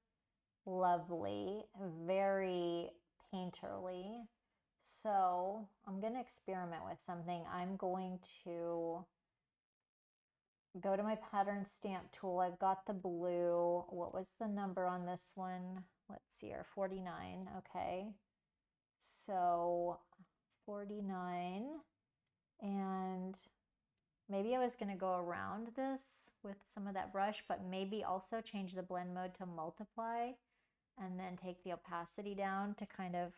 lovely, very painterly. So I'm going to experiment with something. I'm going to go to my pattern stamp tool. I've got the blue. What was the number on this one? Let's see here, 49. Okay. So 49. And maybe I was going to go around this with some of that brush, but maybe also change the blend mode to multiply and then take the opacity down to kind of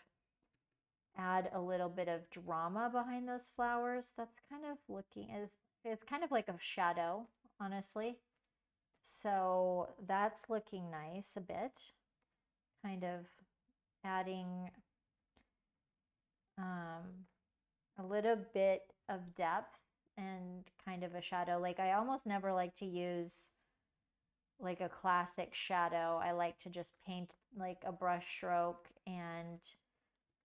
add a little bit of drama behind those flowers. That's kind of looking as it's kind of like a shadow, honestly. So that's looking nice a bit. Kind of adding a little bit of depth and kind of a shadow. Like I almost never like to use like a classic shadow. I like to just paint like a brush stroke and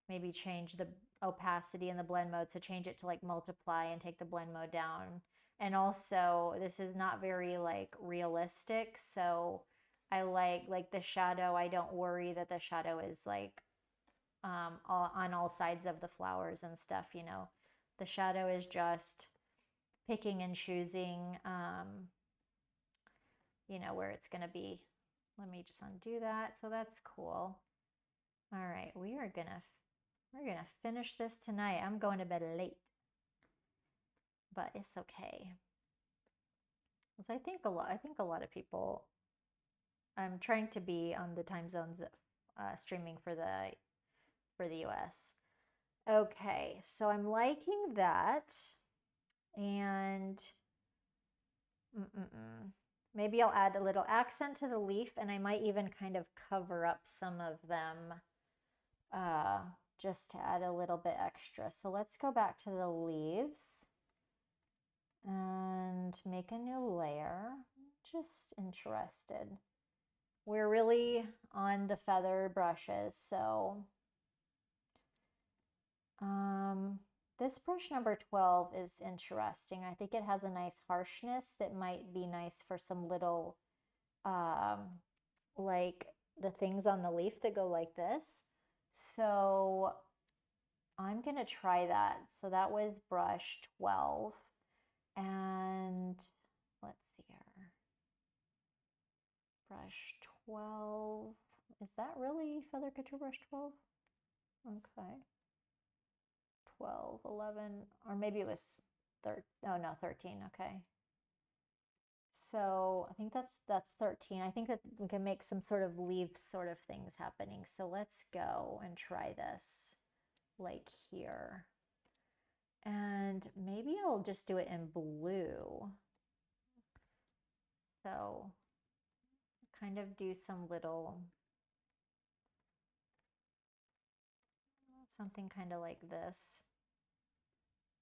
maybe change the opacity in the blend mode to change it to like multiply and take the blend mode down. And also this is not very like realistic, so I like the shadow. I don't worry that the shadow is like on all sides of the flowers and stuff, you know. The shadow is just picking and choosing, you know, where it's going to be. Let me just undo that. So that's cool. All right, we're gonna finish this tonight. I'm going to bed late, but it's okay. Because I think a lot of people. I'm trying to be on the time zones streaming for the U.S. Okay, so I'm liking that, and maybe I'll add a little accent to the leaf, and I might even kind of cover up some of them just to add a little bit extra. So let's go back to the leaves and make a new layer. Just interested. We're really on the feather brushes, so this brush number 12 is interesting. I think it has a nice harshness that might be nice for some little, like the things on the leaf that go like this. So I'm going to try that. So that was brush 12. And let's see here. Brush 12. Is that really Feather Couture brush 12? Okay. 12, 11, or maybe it was 13. Oh no, 13. Okay. So I think that's 13. I think that we can make some sort of leaf sort of things happening. So let's go and try this like here. And maybe I'll just do it in blue. So kind of do some little, something kind of like this.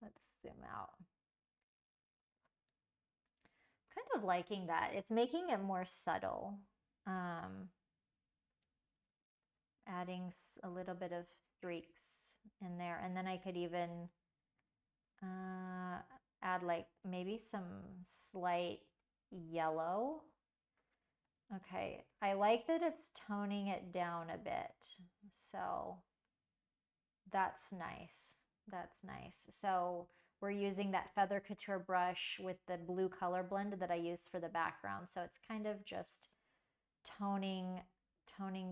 Let's zoom out. Kind of liking that. It's making it more subtle. Adding a little bit of streaks in there. And then I could even add like maybe some slight yellow. Okay, I like that it's toning it down a bit. So that's nice. That's nice. So we're using that Feather Couture brush with the blue color blend that I used for the background. So it's kind of just toning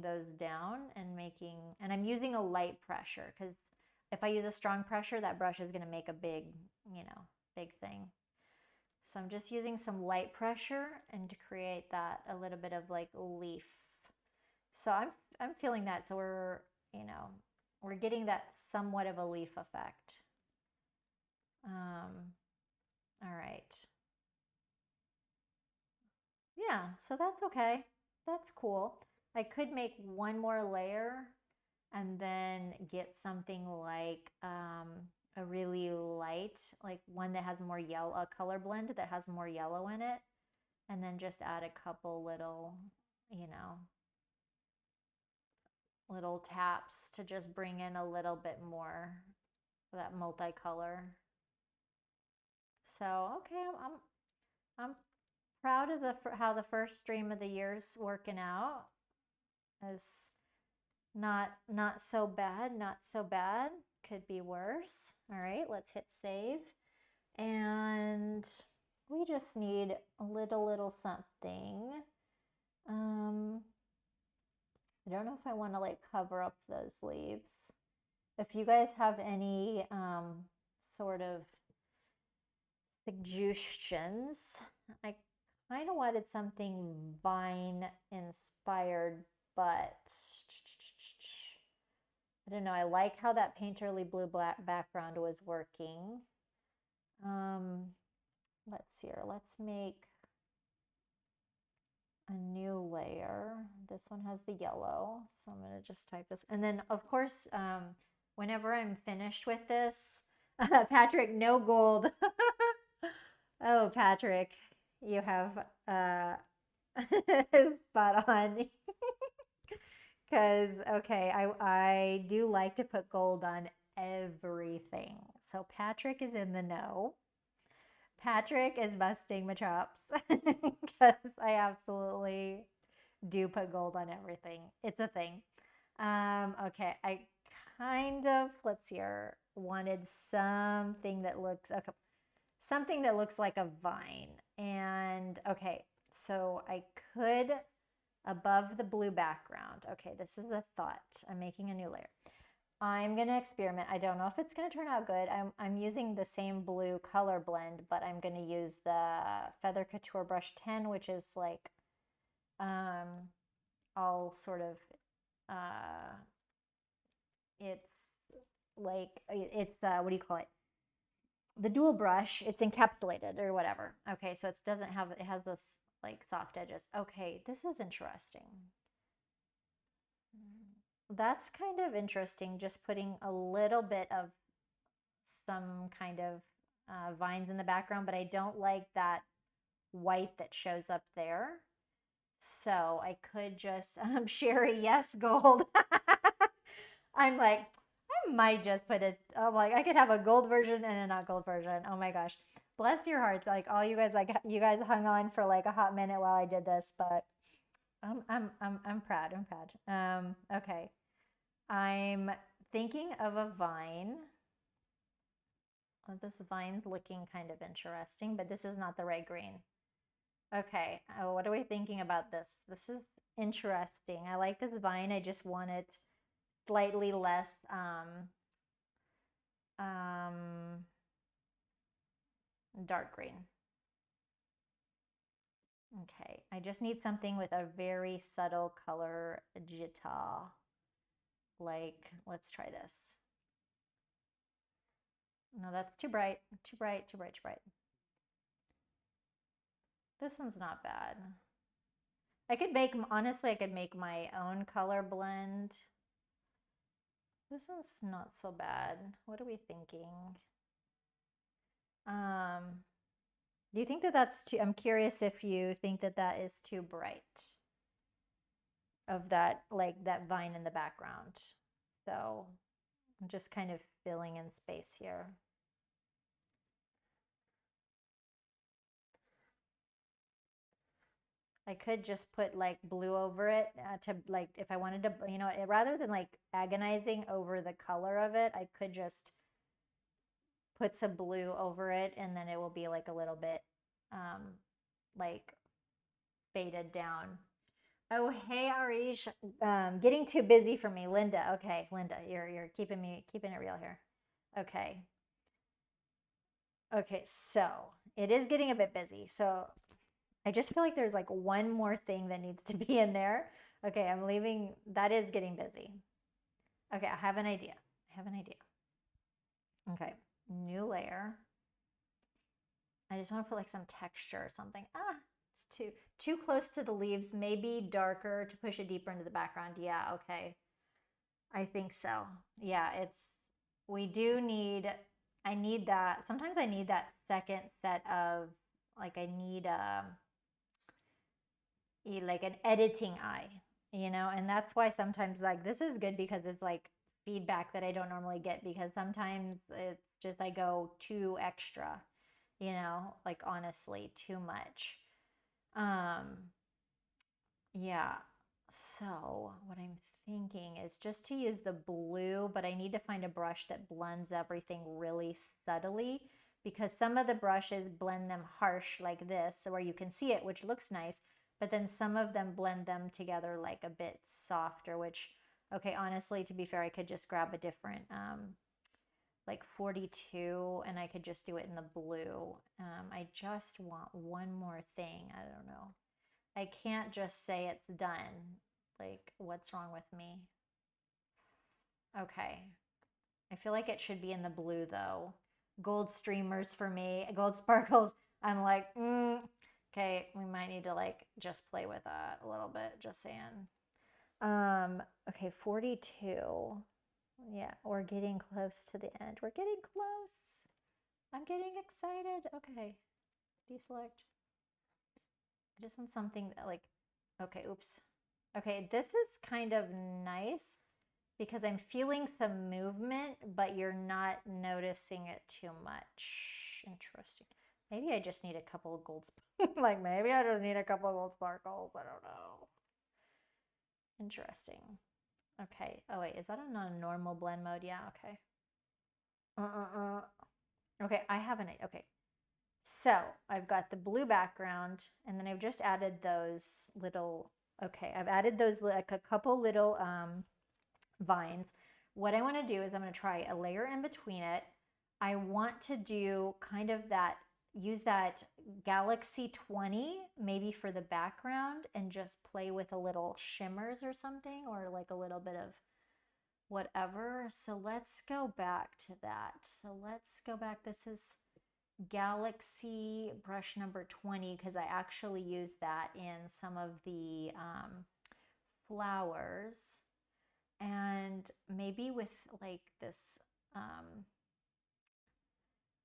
those down and making, and I'm using a light pressure because if I use a strong pressure, that brush is going to make a big, you know, big thing. So I'm just using some light pressure and to create that a little bit of like leaf. So I'm feeling that. So we're, you know, we're getting that somewhat of a leaf effect. All right. Yeah, so that's okay. That's cool. I could make one more layer and then get something like a really light, like one that has more yellow, a color blend that has more yellow in it, and then just add a couple little, you know, little taps to just bring in a little bit more of that multicolor. So, okay, I'm proud of the how the first stream of the year's working out. It's not so bad, not so bad. Could be worse. All right, let's hit save. And we just need a little something. I don't know if I want to like cover up those leaves. If you guys have any sort of suggestions, I kind of wanted something vine inspired, but I don't know. I like how that painterly blue black background was working. Let's see here. Let's make a new layer. This one has the yellow, so I'm going to just type this. And then, of course, whenever I'm finished with this, Patrick, no gold. Oh, Patrick, you have spot on. Because, okay, I do like to put gold on everything. So Patrick is in the know. Patrick is busting my chops because I absolutely do put gold on everything. It's a thing. Okay, I kind of, let's see here, wanted something that looks, okay, something that looks like a vine. And okay, so I could, above the blue background, okay, this is the thought. I'm making a new layer. I'm going to experiment. I don't know if it's going to turn out good. I'm using the same blue color blend, but I'm going to use the Feather Couture Brush 10, which is like all sort of, it's like, it's, what do you call it? The dual brush, it's encapsulated or whatever. Okay, so it doesn't have, it has this like soft edges. Okay, this is interesting. That's kind of interesting, just putting a little bit of some kind of vines in the background, but I don't like that white that shows up there. So I could just, Sherry, yes, gold. I'm like, I might just put it, I'm like, I could have a gold version and a not gold version. Oh my gosh. Bless your hearts. Like all you guys, like you guys hung on for like a hot minute while I did this, but I'm proud. I'm proud. Okay. I'm thinking of a vine. This vine's looking kind of interesting, but this is not the right green. Okay, what are we thinking about this? This is interesting. I like this vine. I just want it slightly less dark green. Okay, I just need something with a very subtle color jitta. Like, let's try this. No, that's too bright, too bright, too bright, too bright. This one's not bad. I could make, honestly, I could make my own color blend. This one's not so bad. What are we thinking? Do you think that that's too, I'm curious if you think that that is too bright of that, like that vine in the background. So I'm just kind of filling in space here. I could just put like blue over it to like, if I wanted to, you know, rather than like agonizing over the color of it, I could just put some blue over it and then it will be like a little bit like faded down. Oh, hey, Arish. Getting too busy for me. Linda. Okay, Linda, you're keeping it real here. Okay. Okay, so it is getting a bit busy. So I just feel like there's like one more thing that needs to be in there. Okay, I'm leaving. That is getting busy. Okay, I have an idea. I have an idea. Okay, new layer. I just want to put like some texture or something. Ah, it's too close to the leaves. Maybe darker to push it deeper into the background. Yeah, okay. I think so. Yeah, we do need, I need that. Sometimes I need that second set of, like, I need like an editing eye, and that's why sometimes, like, this is good because it's like feedback that I don't normally get, because sometimes it's just I go too extra, like, honestly, too much. Um, yeah. So what I'm thinking is just to use the blue, but I need to find a brush that blends everything really subtly, because some of the brushes blend them harsh like this, so where you can see it, which looks nice, but then some of them blend them together like a bit softer, which, okay, honestly, to be fair, I could just grab a different, like 42, and I could just do it in the blue. I just want one more thing. I don't know. I can't just say it's done. Like, what's wrong with me? Okay. I feel like it should be in the blue though. Gold streamers for me, gold sparkles. I'm like, okay, we might need to like just play with that a little bit, just saying. Okay, 42. Yeah, we're getting close to the end. We're getting close. I'm getting excited. Okay, deselect. I just want something that, like, okay, oops. Okay, this is kind of nice because I'm feeling some movement, but you're not noticing it too much. Interesting. Maybe I just need a couple of gold like, maybe I just need a couple of gold sparkles. I don't know. Interesting. Okay. Oh wait, is that on a normal blend mode? Yeah, okay. Okay, I have an okay. So I've got the blue background, and then I've just added those little, okay, I've added those like a couple little vines. What I want to do is I'm going to try a layer in between it. I want to do kind of that, use that Galaxy 20 maybe for the background, and just play with a little shimmers or something, or like a little bit of whatever. So let's go back to that. So let's go back. This is Galaxy brush number 20, because I actually use that in some of the flowers, and maybe with like this,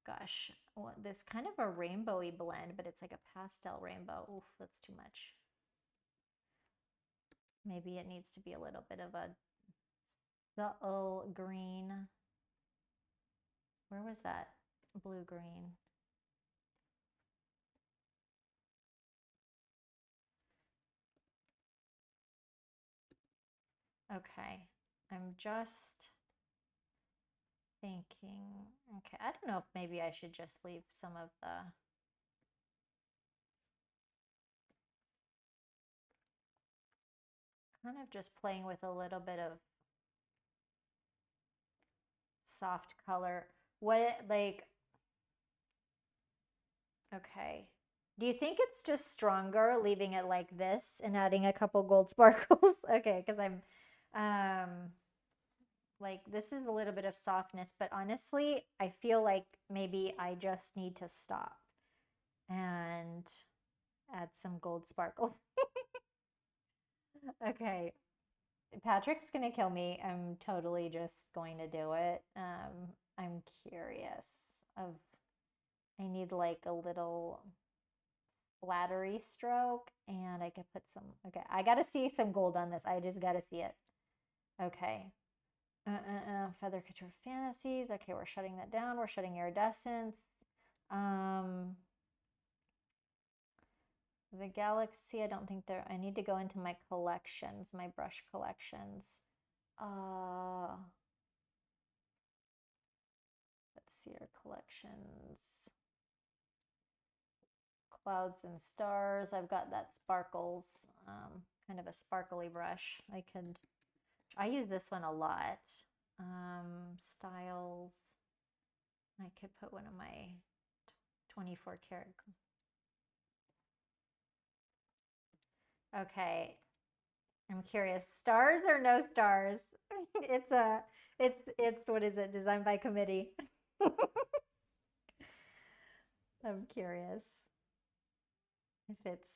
gosh, well, this kind of a rainbowy blend, but it's like a pastel rainbow. Oof, that's too much. Maybe it needs to be a little bit of a subtle green. Where was that blue green? Okay, I'm just thinking, okay, I don't know if maybe I should just leave some of the, kind of just playing with a little bit of soft color. What, like, okay. Do you think it's just stronger leaving it like this and adding a couple gold sparkles? Okay, because um, like, this is a little bit of softness, but honestly, I feel like maybe I just need to stop and add some gold sparkles. Okay, Patrick's gonna kill me. I'm totally just going to do it. I'm curious of, I need like a little splattery stroke, and I could put some, okay, I gotta see some gold on this. I just gotta see it. Okay. Feather Couture Fantasies. Okay, we're shutting that down. We're shutting Iridescence. Um, the Galaxy, I don't think there, I need to go into my collections, my brush collections. Uh, let's see our collections. Clouds and Stars. I've got that sparkles, kind of a sparkly brush. I use this one a lot. Styles. I could put one of my 24 karat. Okay. I'm curious. Stars or no stars? It's a, it's what is it? Designed by committee. I'm curious if it's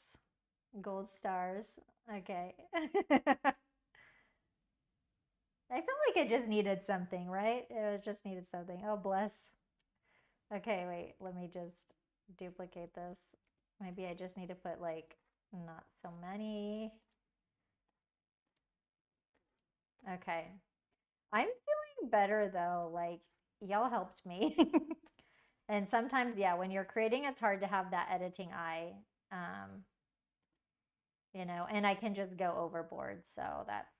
gold stars. Okay. I feel like it just needed something, right? It just needed something. Oh, bless. Okay, wait. Let me just duplicate this. Maybe I just need to put like not so many. Okay. I'm feeling better though. Like, y'all helped me. And sometimes, yeah, when you're creating, it's hard to have that editing eye, um, and I can just go overboard. So that's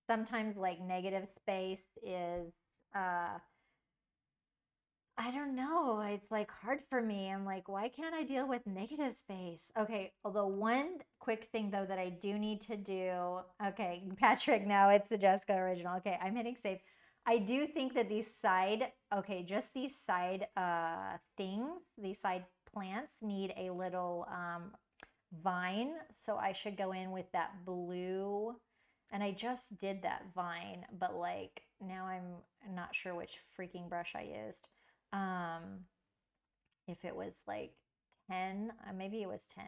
sometimes like negative space is, uh, I don't know. It's like hard for me. I'm like, why can't I deal with negative space? Okay. Although one quick thing though that I do need to do. Okay, Patrick, now it's the Jessica original. Okay, I'm hitting save. I do think that these side, okay, just these side things, these side plants need a little vine. So I should go in with that blue. And I just did that vine, but like now I'm not sure which freaking brush I used. Um, if it was like 10, maybe it was 10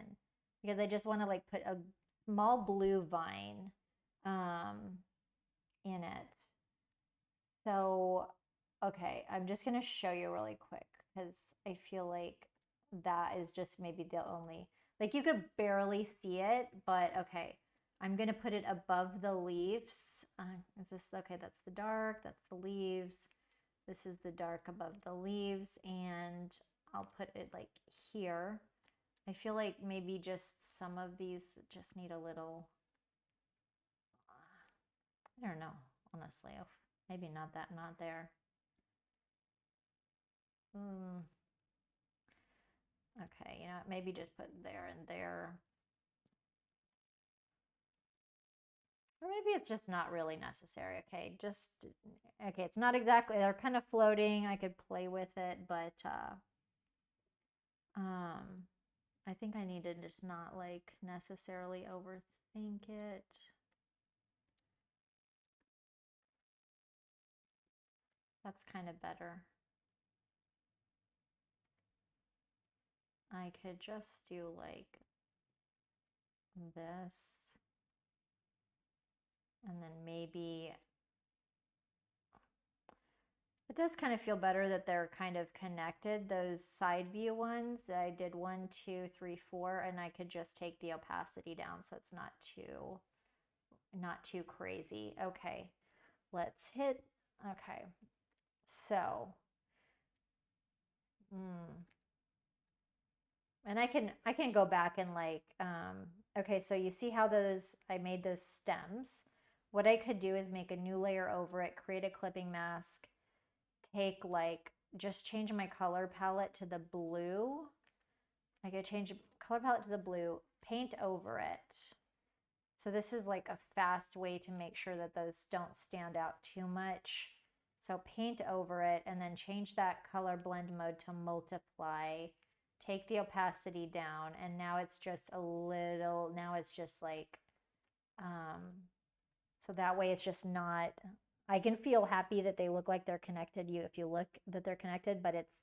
because I just want to like put a small blue vine um, in it. So, okay, I'm just going to show you really quick because I feel like that is just maybe the only, like you could barely see it, but okay, I'm going to put it above the leaves. Is this, okay, that's the dark, that's the leaves. This is the dark above the leaves, and I'll put it like here. I feel like maybe just some of these just need a little, I don't know, honestly. Oh, maybe not that, not there. Mm, okay, maybe just put there and there. Or maybe it's just not really necessary. Okay, okay, it's not exactly, they're kind of floating. I could play with it, but um, I think I need to just not like necessarily overthink it. That's kind of better. I could just do like this. And then maybe it does kind of feel better that they're kind of connected. Those side view ones, I did 1, 2, 3, 4, and I could just take the opacity down so it's not too crazy. Okay, let's hit, okay, so, and I can go back and like, okay, so you see how I made those stems. What I could do is make a new layer over it, create a clipping mask, take like, just change my color palette to the blue. I could change the color palette to the blue, paint over it. So this is like a fast way to make sure that those don't stand out too much. So paint over it and then change that color blend mode to multiply. Take the opacity down, and now it's just a little, now it's just like, so that way it's just not, I can feel happy that they look like they're connected, if you look that they're connected, but it's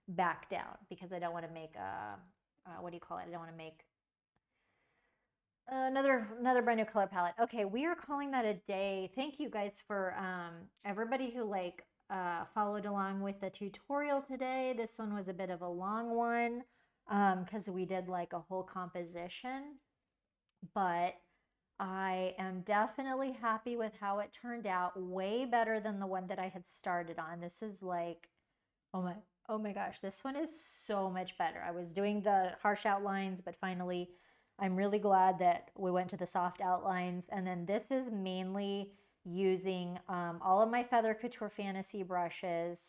back down because I don't want to make what do you call it? I don't want to make another brand new color palette. Okay, we are calling that a day. Thank you guys for everybody who like followed along with the tutorial today. This one was a bit of a long one because we did like a whole composition, but I am definitely happy with how it turned out. Way better than the one that I had started on. This is like, oh my gosh, this one is so much better. I was doing the harsh outlines, but finally I'm really glad that we went to the soft outlines. And then this is mainly using all of my Feather Couture Fantasy brushes.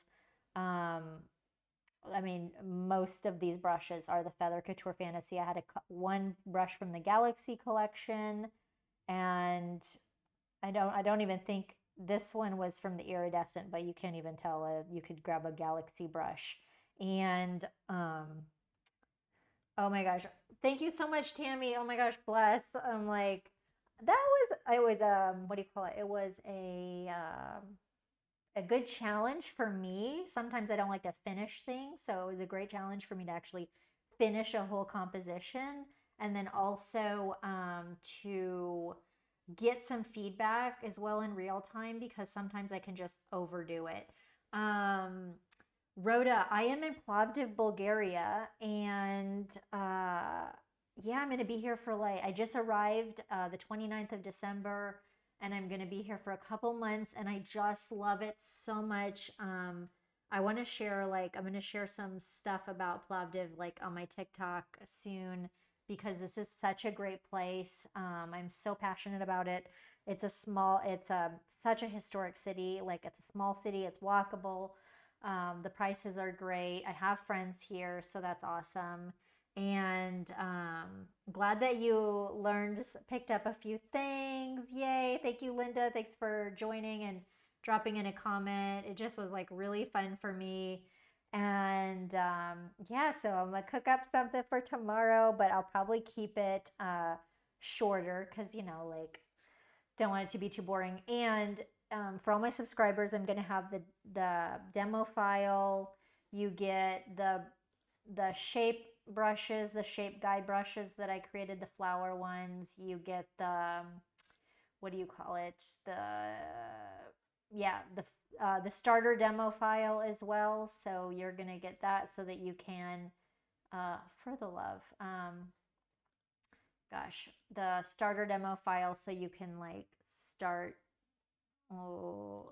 I mean, most of these brushes are the Feather Couture Fantasy. I had one brush from the Galaxy collection, and I don't even think this one was from the iridescent, but you can't even tell. You could grab a Galaxy brush. And oh my gosh, thank you so much, Tammy. Oh my gosh, bless. I'm like, that was it was what do you call it? It was a good challenge for me. Sometimes I don't like to finish things, so it was a great challenge for me to actually finish a whole composition, and then also to get some feedback as well in real time because sometimes I can just overdo it. Um, Rhoda, I am in Plovdiv, Bulgaria, and yeah, I'm going to be here for like, I just arrived the 29th of December, and I'm going to be here for a couple months, and I just love it so much. I want to share, like, I'm going to share some stuff about Plovdiv, like, on my TikTok soon because this is such a great place. I'm so passionate about it. It's such a historic city. Like, it's a small city, it's walkable. The prices are great. I have friends here, so that's awesome. And glad that you picked up a few things. Yay. Thank you, Linda. Thanks for joining and dropping in a comment. It just was like really fun for me. And yeah, so I'm going to cook up something for tomorrow, but I'll probably keep it shorter because, like, don't want it to be too boring. And for all my subscribers, I'm going to have the demo file. You get the shape brushes, the shape guide brushes that I created, the flower ones. You get the what do you call it? Yeah, the starter demo file as well. So you're gonna get that so that you can for the love. Gosh, the starter demo file so you can like start oh,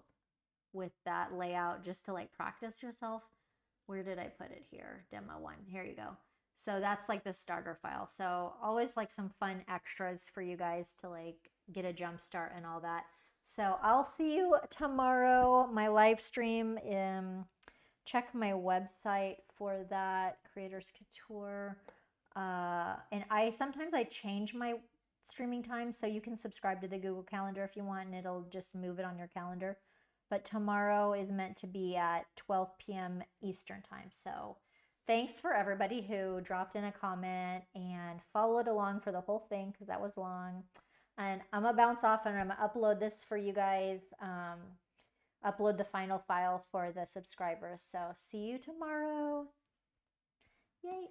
with that layout just to like practice yourself. Where did I put it here? Demo one. Here you go. So that's like the starter file. So always like some fun extras for you guys to like get a jump start and all that. So I'll see you tomorrow. My live stream. Check my website for that. Creators Couture. And sometimes I change my streaming time, so you can subscribe to the Google Calendar if you want, and it'll just move it on your calendar. But tomorrow is meant to be at 12 p.m. Eastern time. So thanks for everybody who dropped in a comment and followed along for the whole thing because that was long. And I'm gonna bounce off and I'm gonna upload this for you guys. Upload the final file for the subscribers. So see you tomorrow. Yay.